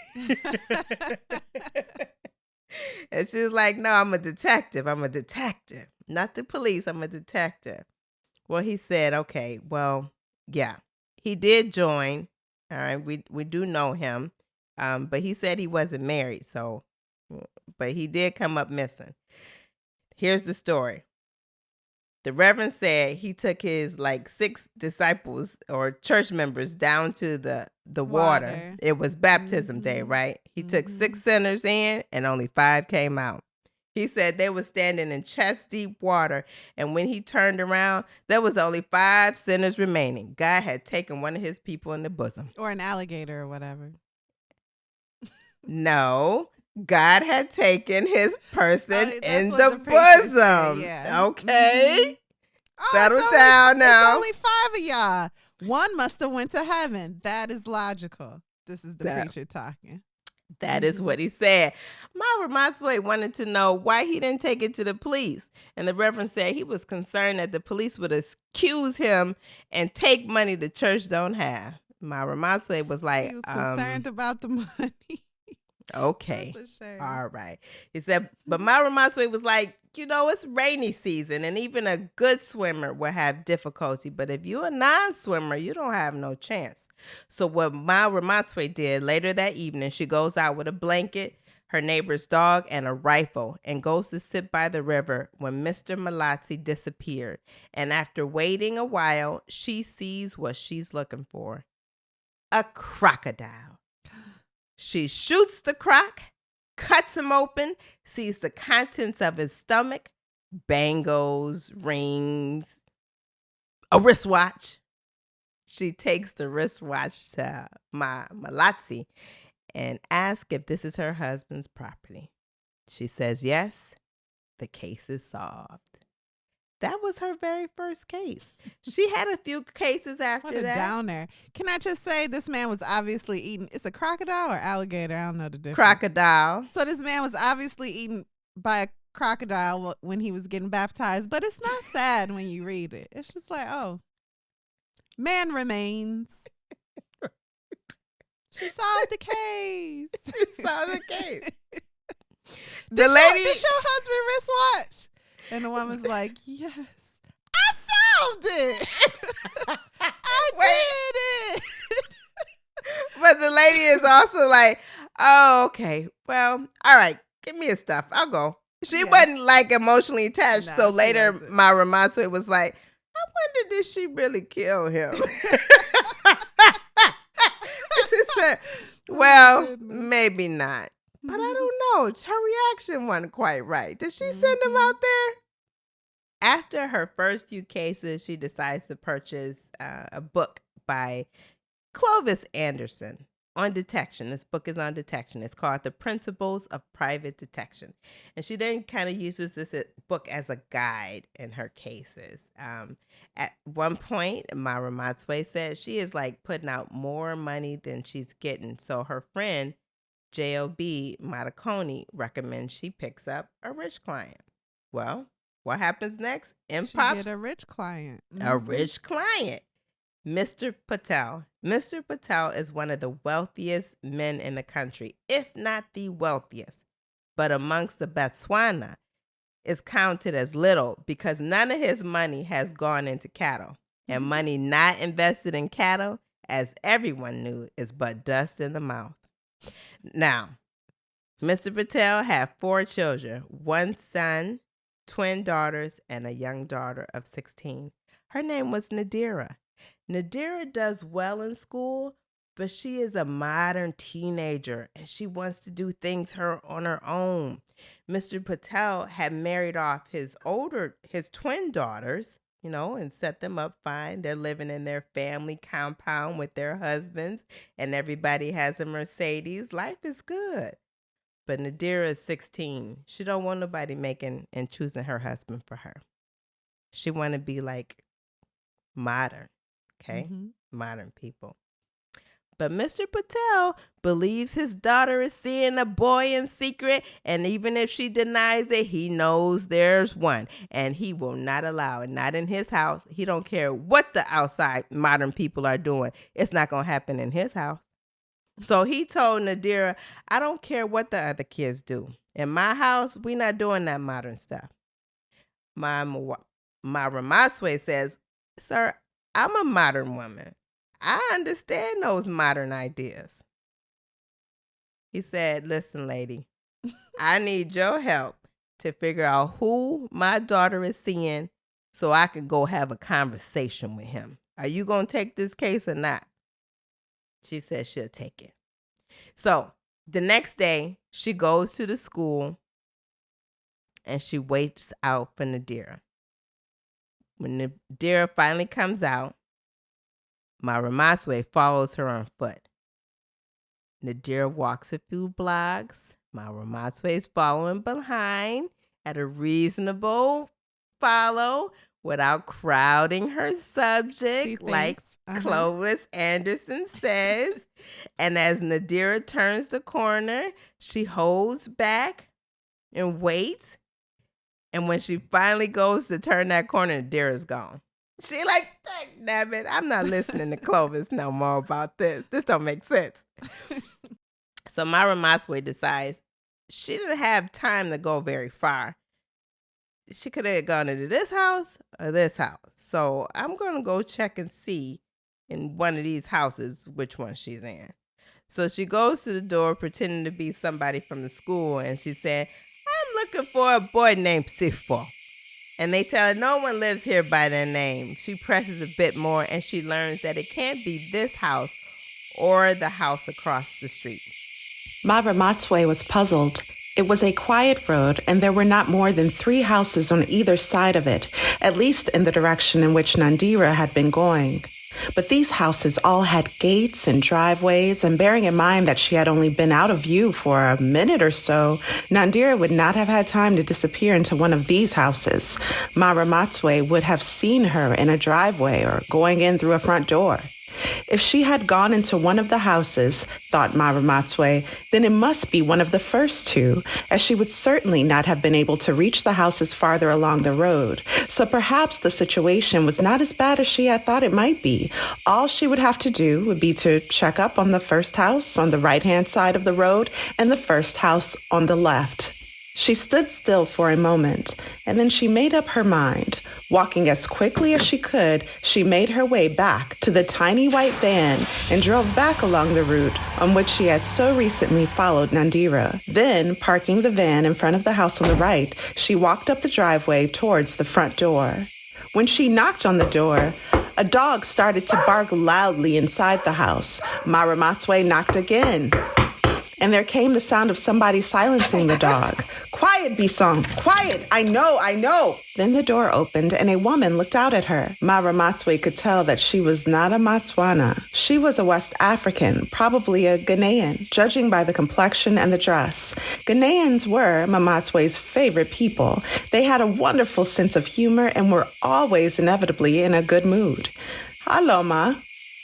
And she's like, no, I'm a detective. I'm a detective. Not the police. I'm a detective. Well, he said, okay, well, yeah. He did join. All right. We do know him. But he said he wasn't married. So, but he did come up missing. Here's the story. The Reverend said he took his 6 disciples or church members down to the water. It was baptism day, right? He took 6 sinners in and only 5 came out. He said they were standing in chest deep water, and when he turned around, there was only 5 sinners remaining. God had taken one of his people in the bosom. Or an alligator or whatever. No. God had taken his person in the bosom. Yeah. Okay. Settle down now. It's only 5 of y'all. One must have went to heaven. That is logical. This is the preacher talking. That is what he said. Mma Ramotswe wanted to know why he didn't take it to the police. And the Reverend said he was concerned that the police would accuse him and take money the church don't have. Mma Ramotswe was like, he was concerned about the money. Okay. All right. He said, but Mma Ramotswe was like, it's rainy season and even a good swimmer will have difficulty. But if you're a non-swimmer, you don't have no chance. So what Mma Ramotswe did later that evening, she goes out with a blanket, her neighbor's dog, and a rifle and goes to sit by the river when Mr. Ramotswe disappeared. And after waiting a while, she sees what she's looking for. A crocodile. She shoots the croc, cuts him open, sees the contents of his stomach, bangles, rings, a wristwatch. She takes the wristwatch to Mma Ramotswe and asks if this is her husband's property. She says yes. The case is solved. That was her very first case. She had a few cases after that. What a downer. Can I just say this man was obviously eating. It's a crocodile or alligator? I don't know the difference. Crocodile. So this man was obviously eaten by a crocodile when he was getting baptized. But it's not sad when you read it. It's just like, oh, man remains. She solved the case. She solved the case. The lady. Did your husband wristwatch? And the woman's like, yes, I solved it. I did it. But the lady is also like, oh, okay. Well, all right. Give me his stuff. I'll go. She wasn't emotionally attached. No, so later, Mma Ramotswe was like, I wonder, did she really kill him? Said, well, maybe not. But I don't know. Her reaction wasn't quite right. Did she send him out there? After her first few cases, she decides to purchase a book by Clovis Anderson on detection. This book is on detection. It's called The Principles of Private Detection. And she then kind of uses this book as a guide in her cases. At one point, Mma Ramotswe said she is putting out more money than she's getting. So her friend, J.O.B. Marconi, recommends she picks up a rich client. Well, what happens next? She get a rich client. A rich client. Mr. Patel. Mr. Patel is one of the wealthiest men in the country, if not the wealthiest. But amongst the Botswana, is counted as little because none of his money has gone into cattle. And money not invested in cattle, as everyone knew, is but dust in the mouth. Now, Mr. Patel had 4 children, 1 son, twin daughters, and a young daughter of 16. Her name was Nadira. Nadira does well in school, but she is a modern teenager and she wants to do things on her own. Mr. Patel had married off his twin daughters, and set them up fine. They're living in their family compound with their husbands and everybody has a Mercedes. Life is good. But Nadira is 16. She don't want nobody making and choosing her husband for her. She want to be modern, okay? Mm-hmm. Modern people. But Mr. Patel believes his daughter is seeing a boy in secret, and even if she denies it, he knows there's one, and he will not allow it. Not in his house. He don't care what the outside modern people are doing. It's not going to happen in his house. So he told Nadira, I don't care what the other kids do. In my house, we're not doing that modern stuff. Mma Ramotswe says, sir, I'm a modern woman. I understand those modern ideas. He said, listen, lady, I need your help to figure out who my daughter is seeing so I can go have a conversation with him. Are you going to take this case or not? She said she'll take it. So the next day, she goes to the school and she waits out for Nadira. When Nadira finally comes out, Mma Ramotswe follows her on foot. Nadira walks a few blocks. Mma Ramotswe is following behind at a reasonable follow without crowding her subject, like Clovis Anderson says. And as Nadira turns the corner, she holds back and waits. And when she finally goes to turn that corner, Nadira's gone. She like, damn it, I'm not listening to Clovis no more about this. This don't make sense. So Mma Ramotswe decides she didn't have time to go very far. She could have gone into this house or this house. So I'm going to go check and see in one of these houses which one she's in. So she goes to the door pretending to be somebody from the school, and she said, I'm looking for a boy named Sifo. And they tell her no one lives here by their name. She presses a bit more and she learns that it can't be this house or the house across the street. Mma Ramotswe was puzzled. It was a quiet road, and there were not more than 3 houses on either side of it, at least in the direction in which Nadira had been going. But these houses all had gates and driveways, and bearing in mind that she had only been out of view for a minute or so, Nadira would not have had time to disappear into one of these houses. Mma Ramotswe would have seen her in a driveway or going in through a front door. If she had gone into one of the houses, thought Mma Ramotswe, then it must be one of the first 2, as she would certainly not have been able to reach the houses farther along the road. So perhaps the situation was not as bad as she had thought it might be. All she would have to do would be to check up on the first house on the right-hand side of the road and the first house on the left. She stood still for a moment, and then she made up her mind. Walking as quickly as she could, she made her way back to the tiny white van and drove back along the route on which she had so recently followed Nadira. Then, parking the van in front of the house on the right, she walked up the driveway towards the front door. When she knocked on the door, a dog started to bark loudly inside the house. Mma Ramotswe knocked again, and there came the sound of somebody silencing the dog. Quiet, Bisong, quiet, I know. Then the door opened and a woman looked out at her. Mma Ramotswe could tell that she was not a Motswana. She was a West African, probably a Ghanaian, judging by the complexion and the dress. Ghanaians were Mma Ramotswe's favorite people. They had a wonderful sense of humor and were always inevitably in a good mood. Hello, Ma,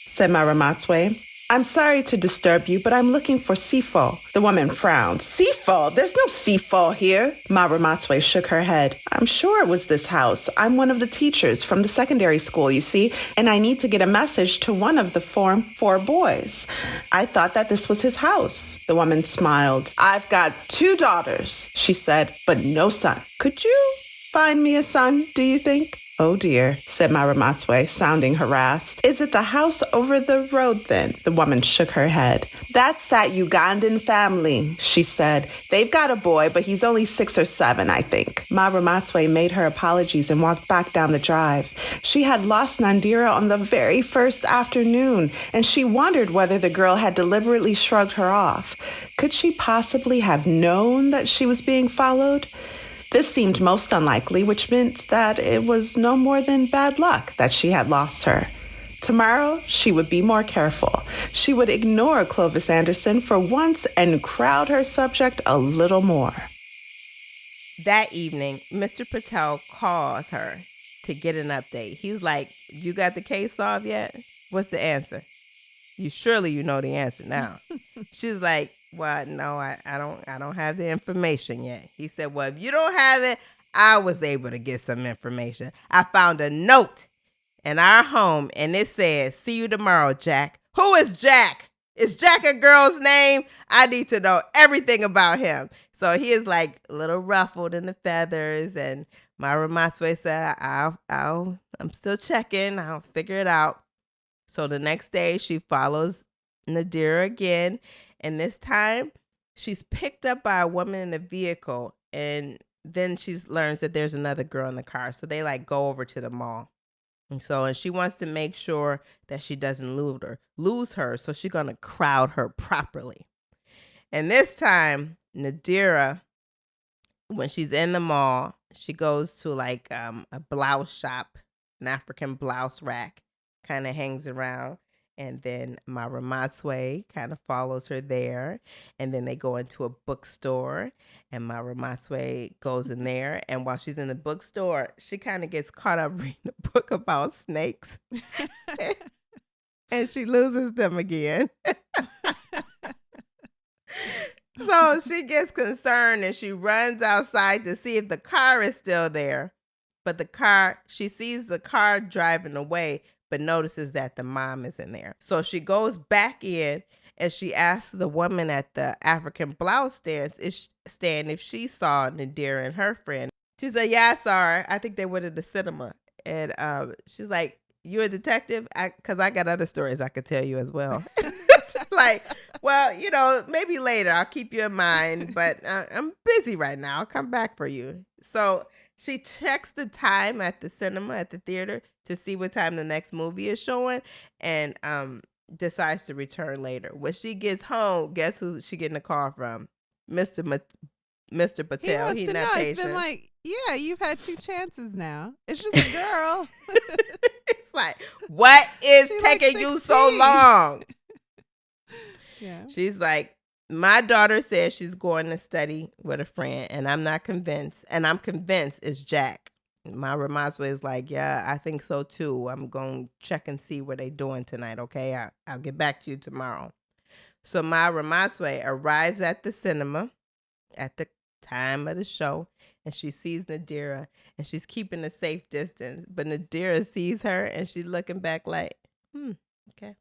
said Mma Ramotswe. I'm sorry to disturb you, but I'm looking for Sifo. The woman frowned. Sifo? There's no Sifo here. Mma Ramotswe shook her head. I'm sure it was this house. I'm one of the teachers from the secondary school, you see, and I need to get a message to one of the Form 4 boys. I thought that this was his house. The woman smiled. I've got 2 daughters, she said, but no son. Could you find me a son, do you think? Oh dear, said Mma Ramotswe, sounding harassed. Is it the house over the road then? The woman shook her head. That's that Ugandan family, she said. They've got a boy, but he's only 6 or 7, I think. Mma Ramotswe made her apologies and walked back down the drive. She had lost Nadira on the very first afternoon, and she wondered whether the girl had deliberately shrugged her off. Could she possibly have known that she was being followed? This seemed most unlikely, which meant that it was no more than bad luck that she had lost her. Tomorrow, she would be more careful. She would ignore Clovis Anderson for once and crowd her subject a little more. That evening, Mr. Patel calls her to get an update. He's like, you got the case solved yet? What's the answer? You know the answer now. She's like, well, no, I don't have the information yet. He said, well, if you don't have it, I was able to get some information. I found a note in our home, and it says, see you tomorrow, Jack. Who is Jack? Is Jack a girl's name? I need to know everything about him. So he is like a little ruffled in the feathers, and Mma Ramotswe said, I'm still checking. I'll figure it out. So the next day, she follows Nadira again, and this time, she's picked up by a woman in a vehicle, and then she learns that there's another girl in the car. So they like go over to the mall. And she wants to make sure that she doesn't lose her. So she's going to crowd her properly. And this time, Nadira, when she's in the mall, she goes to like a blouse shop, an African blouse rack, kind of hangs around. And then Mma Ramotswe kind of follows her there. And then they go into a bookstore, and Mma Ramotswe goes in there. And while she's in the bookstore, she kind of gets caught up reading a book about snakes. And she loses them again. So she gets concerned, and she runs outside to see if the car is still there. But she sees the car driving away, but notices that the mom is in there. So she goes back in, and she asks the woman at the African blouse stand if she saw Nadira and her friend. She said, yeah, I saw her. I think they went to the cinema. And she's like, you a detective? Because I got other stories I could tell you as well. Like, well, maybe later. I'll keep you in mind, but I'm busy right now. I'll come back for you. So she checks the time at the cinema, at the theater, to see what time the next movie is showing, and decides to return later. When she gets home, guess who she getting a call from? Mr. Patel. He's not patient. It's been like, yeah, you've had 2 chances now. It's just a girl. It's like, what is taking you so long? Yeah. She's like, my daughter says she's going to study with a friend, and I'm not convinced. And I'm convinced it's Jack. Mma Ramotswe is like, yeah, I think so too. I'm going to check and see what they're doing tonight, okay? I'll get back to you tomorrow. So Mma Ramotswe arrives at the cinema at the time of the show, and she sees Nadira, and she's keeping a safe distance. But Nadira sees her, and she's looking back like, okay.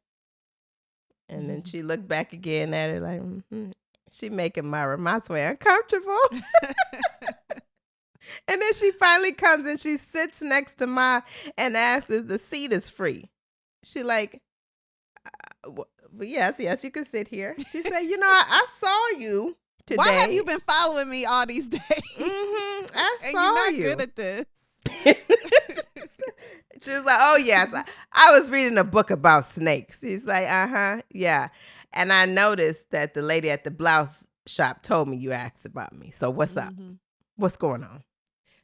And then she looked back again at her like, she making Mma Ramotswe uncomfortable. And then she finally comes and she sits next to Ma and asks if the seat is free. She like, yes, you can sit here. She said, I saw you today. Why have you been following me all these days? I and saw you're not you. good at this. She was like, oh, yes, I was reading a book about snakes. She's like, yeah. And I noticed that the lady at the blouse shop told me you asked about me. So what's up? What's going on?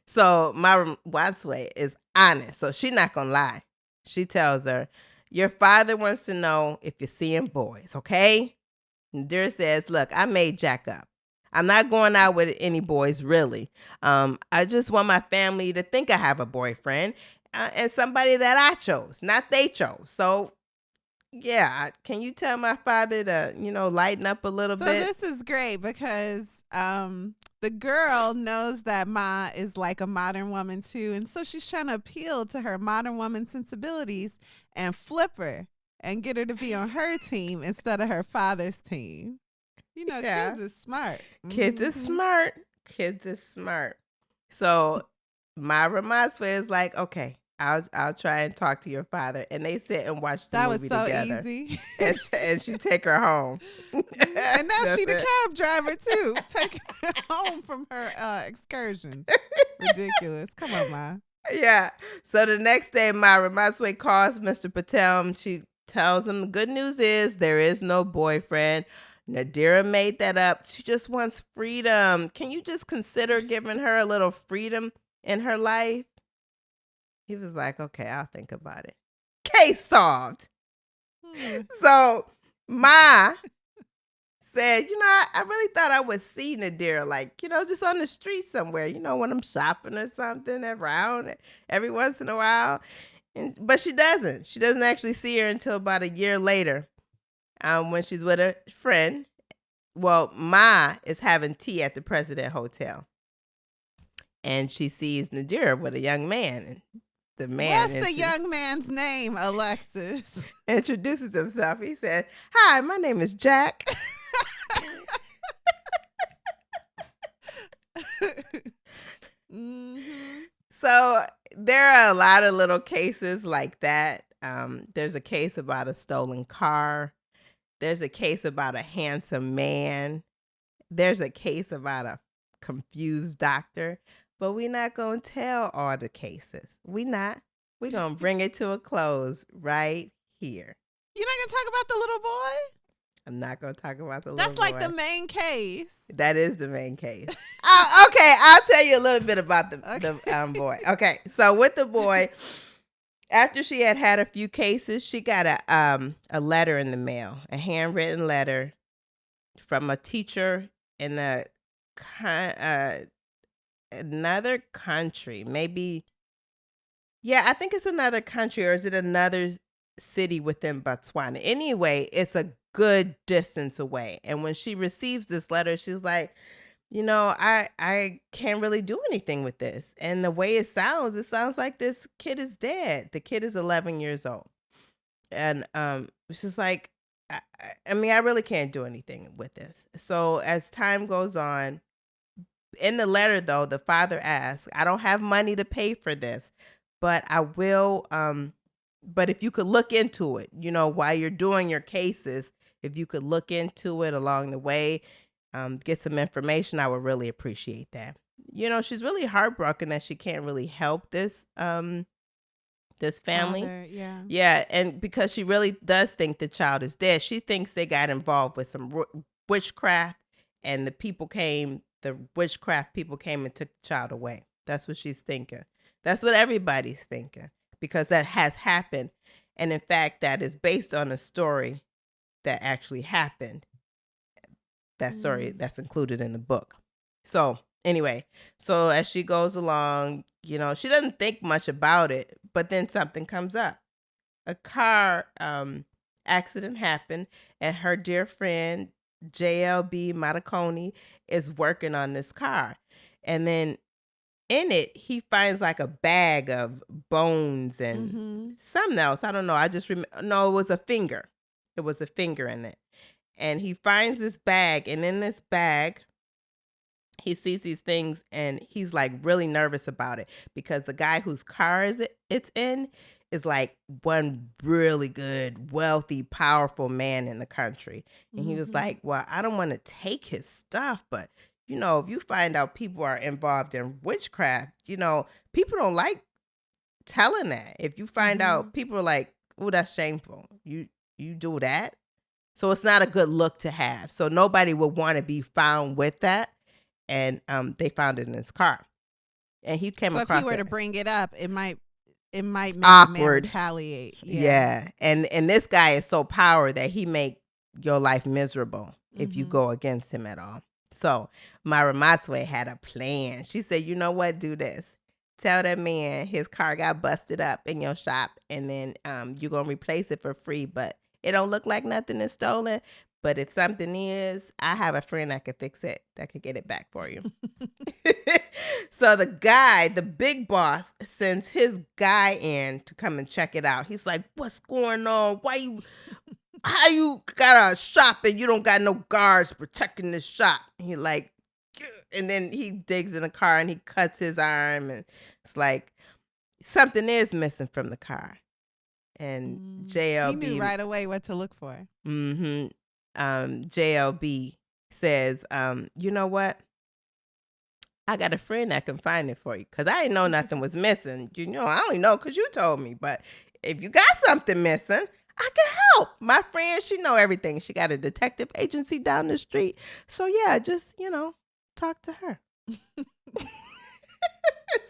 So Mma Ramotswe is honest. So she's not going to lie. She tells her, your father wants to know if you're seeing boys, okay? Nadira says, look, I made Jack up. I'm not going out with any boys, really. I just want my family to think I have a boyfriend and somebody that I chose, not they chose. So, yeah, can you tell my father to, lighten up a little bit? So this is great because the girl knows that Ma is like a modern woman too. And so she's trying to appeal to her modern woman sensibilities and flip her and get her to be on her team instead of her father's team. Kids is smart. Kids is smart. Kids is smart. So Mma Ramotswe is like, okay, I'll try and talk to your father. And they sit and watch the movie together. That was so easy. And she take her home. And now she the cab driver too, taking her home from her excursions. Ridiculous. Come on, Ma. Yeah. So the next day, Mma Ramotswe calls Mr. Patel. She tells him the good news is there is no boyfriend. Nadira made that up. She just wants freedom. Can you just consider giving her a little freedom in her life? He was like, okay, I'll think about it. Case solved. So Ma said, I really thought I would see Nadira, like, just on the street somewhere, when I'm shopping or something around every once in a while. But she doesn't. She doesn't actually see her until about a year later when she's with a friend. Well, Ma is having tea at the President Hotel. And she sees Nadira with a young man. And the man What's the young man's name, Alexis? Introduces himself. He said, "Hi, my name is Jack." Mm-hmm. So there are a lot of little cases like that. There's a case about a stolen car. There's a case about a handsome man. There's a case about a confused doctor. But we're not going to tell all the cases. We're not. We're going to bring it to a close right here. You're not going to talk about the little boy? I'm not going to talk about the little boy. That's like the main case. That is the main case. Okay, I'll tell you a little bit about the boy. Okay, so with the boy, after she had a few cases, she got a letter in the mail, a handwritten letter from a teacher in another country. Maybe, yeah, I think it's another country, or is it another city within Botswana? Anyway, it's a good distance away. And when she receives this letter, she's like, I can't really do anything with this. And the way it sounds like this kid is dead. The kid is 11 years old. And it's just like, I really can't do anything with this. So as time goes on, in the letter, though, the father asks, I don't have money to pay for this, but I will. But if you could look into it, while you're doing your cases, if you could look into it along the way, get some information, I would really appreciate that. She's really heartbroken that she can't really help this this family. Father, yeah. Yeah. And because she really does think the child is dead, she thinks they got involved with some witchcraft, and the witchcraft people came and took the child away. That's what she's thinking. That's what everybody's thinking, because that has happened. And in fact, that is based on a story that actually happened. That story that's included in the book. So anyway, so as she goes along, she doesn't think much about it, but then something comes up. A car accident happened, and her dear friend, JLB Matakoni, is working on this car. And then in it, he finds like a bag of bones and something else. I don't know. I just remember. No, it was a finger. It was a finger in it. And he finds this bag. And in this bag, he sees these things, and he's like really nervous about it, because the guy whose car it's in is like one really good, wealthy, powerful man in the country. And he was like, well, I don't want to take his stuff, but if you find out people are involved in witchcraft, people don't like telling that. If you find out, people are like, oh, that's shameful. You do that. So it's not a good look to have. So nobody would want to be found with that. And they found it in his car. And he came across it. So if he were to bring it up, it might make awkward. The man retaliate. Yeah. And this guy is so powerful that he make your life miserable if you go against him at all. So Mma Ramotswe had a plan. She said, you know what? Do this. Tell that man his car got busted up in your shop, and then you're going to replace it for free. But it don't look like nothing is stolen. But if something is, I have a friend that could fix it, that could get it back for you. So the guy, the big boss, sends his guy in to come and check it out. He's like, what's going on? How you got a shop and you don't got no guards protecting this shop? And he like, and then he digs in the car and he cuts his arm, and it's like something is missing from the car. And JLB, he knew right away what to look for. JLB says, you know what? I got a friend that can find it for you, because I didn't know nothing was missing. I only know because you told me. But if you got something missing, I can help. My friend, she know everything. She got a detective agency down the street. So yeah, just, talk to her.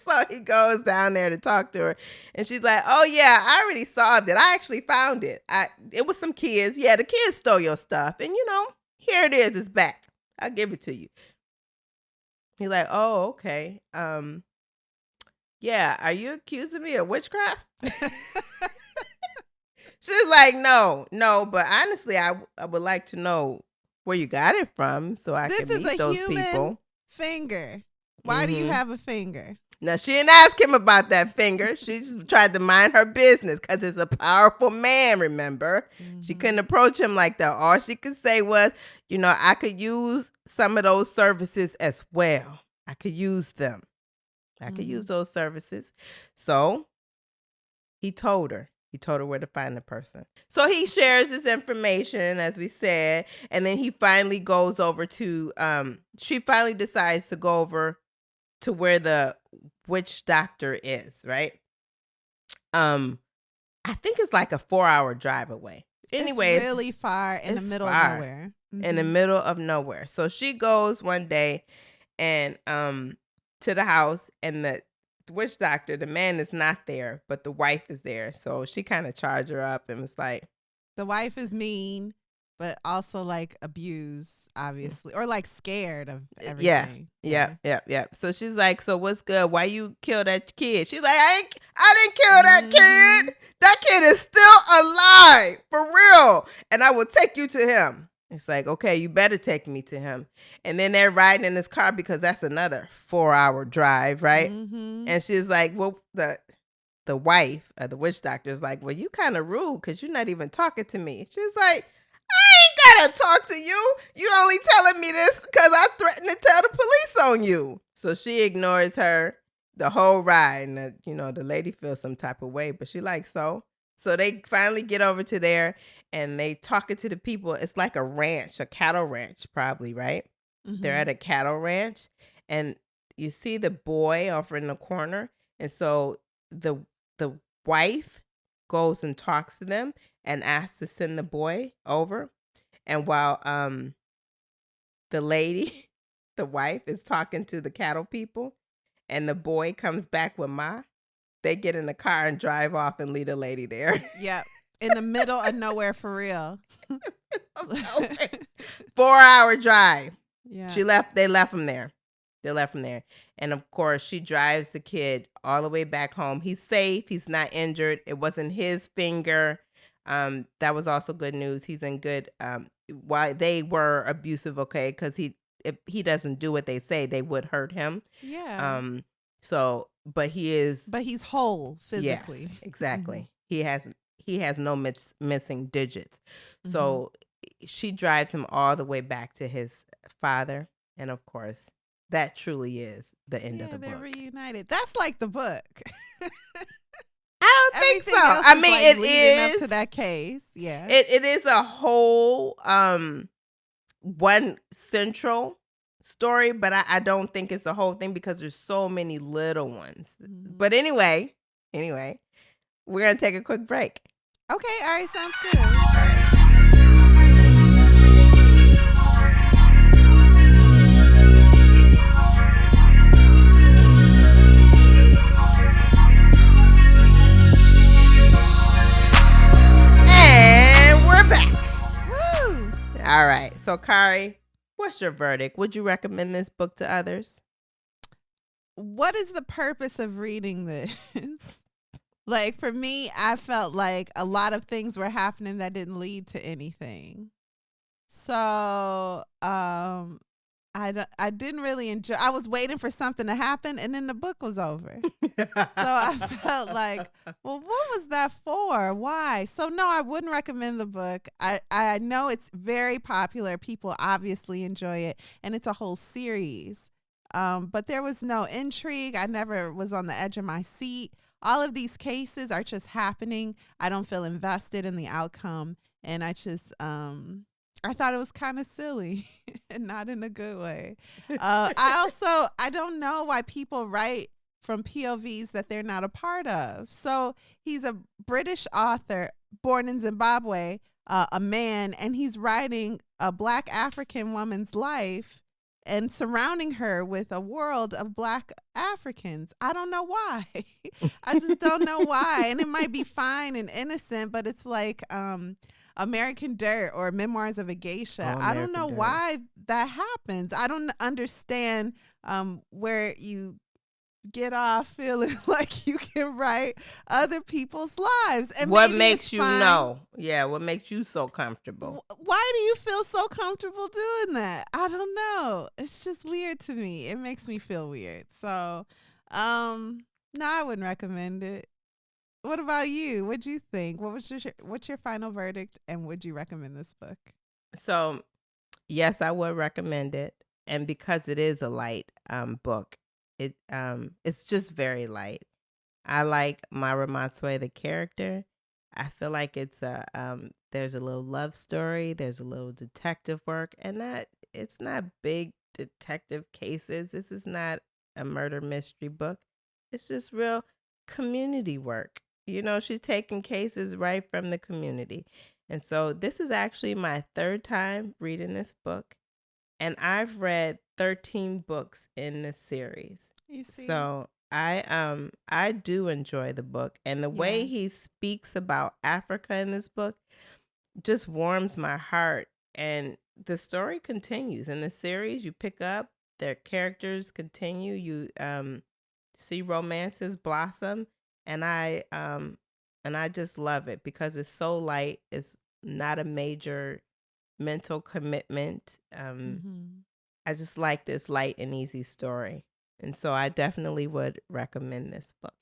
So he goes down there to talk to her, and she's like, oh yeah, I already solved it. I actually found it. It was some kids. Yeah, the kids stole your stuff. And Here it is. It's back. I'll give it to you. He's like, oh, okay. Yeah, are you accusing me of witchcraft? She's like, no, but honestly, I would like to know where you got it from so I can meet those people. This is a human finger. Why do you have a finger? Now, she didn't ask him about that finger. She just tried to mind her business because it's a powerful man, remember? She couldn't approach him like that. All she could say was, I could use some of those services as well. I could use them. I could use those services. So he told her. He told her where to find the person. So he shares this information, as we said, and then he finally goes over to, she finally decides to go over to where the witch doctor is, right? I think it's like a 4-hour drive away. Anyway, it's really far in the middle of nowhere. In the middle of nowhere. So she goes one day and to the house, and the witch doctor, the man is not there, but the wife is there. So she kind of charged her up and was like, the wife is mean, but also like abused, obviously, or like scared of everything. Yeah. So she's like, so what's good? Why you kill that kid? She's like, I didn't kill that kid. That kid is still alive, for real. And I will take you to him. It's like, okay, you better take me to him. And then they're riding in his car because that's another 4-hour drive, right? And she's like, well, the wife of the witch doctor is like, well, you kind of rude because you're not even talking to me. She's like, I ain't gotta talk to you. You only telling me this because I threatened to tell the police on you. So she ignores her the whole ride. And, the lady feels some type of way, but she like, so they finally get over to there and they talking to the people. It's like a ranch, a cattle ranch, probably, right? They're at a cattle ranch and you see the boy over in the corner. And so the wife goes and talks to them and asks to send the boy over. And while the lady, the wife, is talking to the cattle people and the boy comes back with Ma, they get in the car and drive off and leave the lady there. Yep. In the middle of nowhere, for real. 4-hour drive. Yeah. They left him there. And of course, she drives the kid all the way back home. He's safe. He's not injured. It wasn't his finger. That was also good news. He's in good, why they were abusive, okay? Because if he doesn't do what they say, they would hurt him. Yeah. But he's whole physically. Yes, exactly. He has no missing digits. So she drives him all the way back to his father. And of course, that truly is the end of the book. They're reunited. That's like the book. I don't think so. I mean, it is up to that case. Yeah. It is a whole one central story, but I don't think it's the whole thing because there's so many little ones. But anyway, we're gonna take a quick break. Okay, all right, sounds good. And we're back. Woo! All right, so Kari, what's your verdict? Would you recommend this book to others? What is the purpose of reading this? Like, for me, I felt like a lot of things were happening that didn't lead to anything. So, I didn't really enjoy. I was waiting for something to happen, and then the book was over. So I felt like, well, what was that for? Why? So no, I wouldn't recommend the book. I know it's very popular. People obviously enjoy it, and it's a whole series. But there was no intrigue. I never was on the edge of my seat. All of these cases are just happening. I don't feel invested in the outcome, and I just I thought it was kind of silly and not in a good way. I don't know why people write from POVs that they're not a part of. So he's a British author born in Zimbabwe, a man, and he's writing a Black African woman's life and surrounding her with a world of Black Africans. I don't know why. I just don't know why. And it might be fine and innocent, but it's like American Dirt or Memoirs of a Geisha. I don't know Dirt. why that happens. I don't understand where you get off feeling like you can write other people's lives. And what makes you know? Yeah, what makes you so comfortable? Why do you feel so comfortable doing that? I don't know. It's just weird to me. It makes me feel weird. So, no, I wouldn't recommend it. What about you? What'd you think? What's your final verdict, and would you recommend this book? So, yes, I would recommend it, and because it is a light book, it's just very light. I like Mma Ramotswe, the character. I feel like it's there's a little love story, there's a little detective work, and it's not big detective cases. This is not a murder mystery book. It's just real community work. You know, she's taking cases right from the community. And so this is actually my third time reading this book. And I've read 13 books in this series. You see? So I do enjoy the book. And the way he speaks about Africa in this book just warms my heart. And the story continues. In the series, you pick up, their characters continue. You see romances blossom. And I just love it because it's so light. It's not a major mental commitment. I just like this light and easy story. And so I definitely would recommend this book.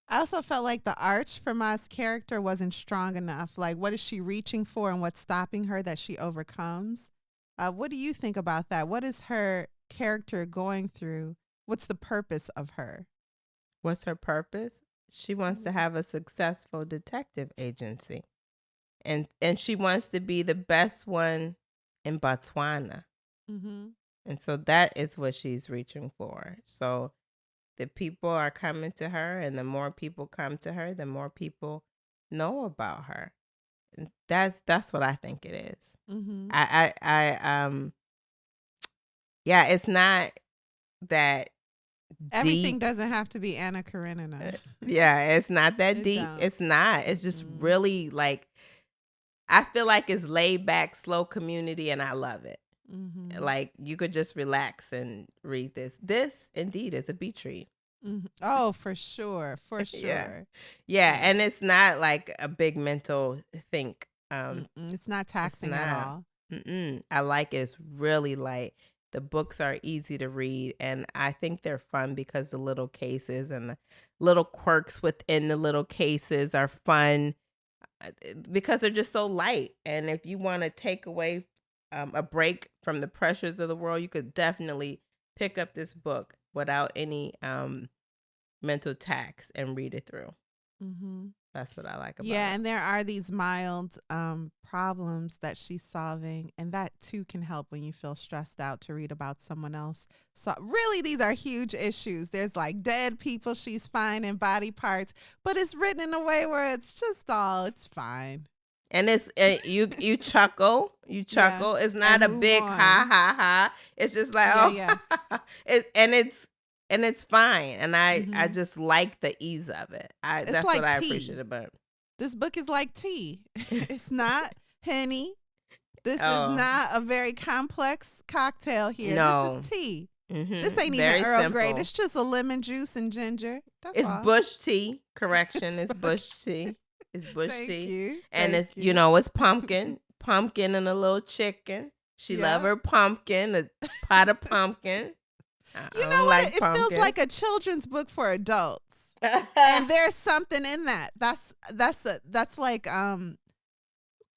I also felt like the arch for Ma's character wasn't strong enough. Like, what is she reaching for and what's stopping her that she overcomes? What do you think about that? What is her character going through? What's the purpose of her? What's her purpose? She wants to have a successful detective agency. And she wants to be the best one in Botswana. Mm-hmm. And so that is what she's reaching for. So the people are coming to her, and the more people come to her, the more people know about her. And that's what I think it is. Mm-hmm. Yeah, it's not that everything deep. doesn't have to be Anna Karenina. Yeah, it's not that deep. Don't. It's not. It's just really like, I feel like it's laid back, slow community, and I love it. Mm-hmm. Like, you could just relax and read this. This indeed is a beach read. Mm-hmm. Oh, for sure. For sure. Yeah. And it's not like a big mental think. It's not taxing at all. I like it. It's really light. The books are easy to read, and I think they're fun because the little cases and the little quirks within the little cases are fun because they're just so light. And if you want to take away a break from the pressures of the world, you could definitely pick up this book without any mental tax and read it through. Mm-hmm. That's what I like about it. Yeah, and there are these mild problems that she's solving, and that too can help when you feel stressed out to read about someone else. So really, these are huge issues. There's like dead people she's finding, body parts, but it's written in a way where it's just it's fine. And it's you chuckle. You chuckle. Yeah. It's not a big ha ha ha. It's just like and it's fine. And I just like the ease of it. That's like what I appreciate about it. This book is like tea. It's not Henny. This is not a very complex cocktail here. No. This is tea. Mm-hmm. This ain't very even Earl Grey. It's just a lemon juice and ginger. It's all. Bush tea. Correction. It's bush tea. It's bush tea. You. And it's it's pumpkin and a little chicken. She love her pumpkin, a pot of pumpkin. You know what? It feels like a children's book for adults. And there's something in that. That's like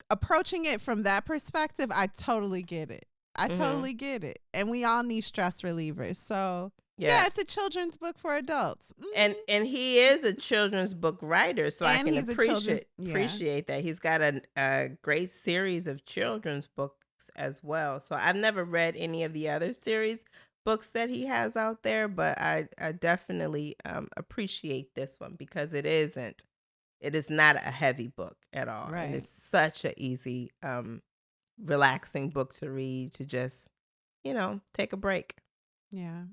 approaching it from that perspective. I totally get it. I totally get it. And we all need stress relievers. So yeah, it's a children's book for adults. And he is a children's book writer, so I can appreciate that. He's got a great series of children's books as well. So I've never read any of the other series books that he has out there, but I definitely appreciate this one because it is not a heavy book at all. Right. And it's such an easy, relaxing book to read, to just, take a break. Yeah.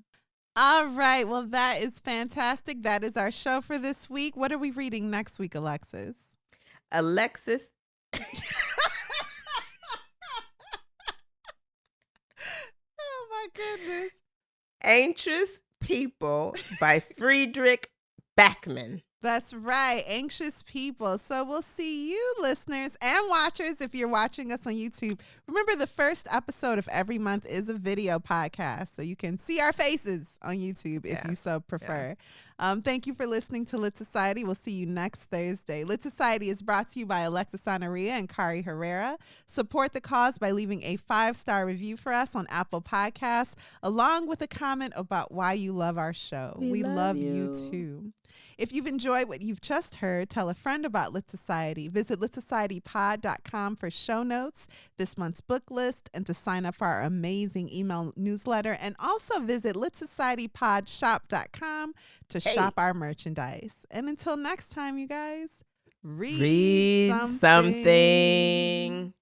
All right. Well, that is fantastic. That is our show for this week. What are we reading next week, Alexis? goodness. Anxious People by Friedrich Bachmann. That's right. Anxious People. So we'll see you, listeners and watchers, if you're watching us on YouTube. Remember, the first episode of every month is a video podcast, so you can see our faces on YouTube if you so prefer. Thank you for listening to Lit Society. We'll see you next Thursday. Lit Society is brought to you by Alexis Honoria and Kari Herrera. Support the cause by leaving a 5-star review for us on Apple Podcasts, along with a comment about why you love our show. We love you too. If you've enjoyed what you've just heard, tell a friend about Lit Society. Visit litsocietypod.com for show notes, this month's book list, and to sign up for our amazing email newsletter. And also visit litsocietypodshop.com to shop our merchandise. And until next time, you guys, read something.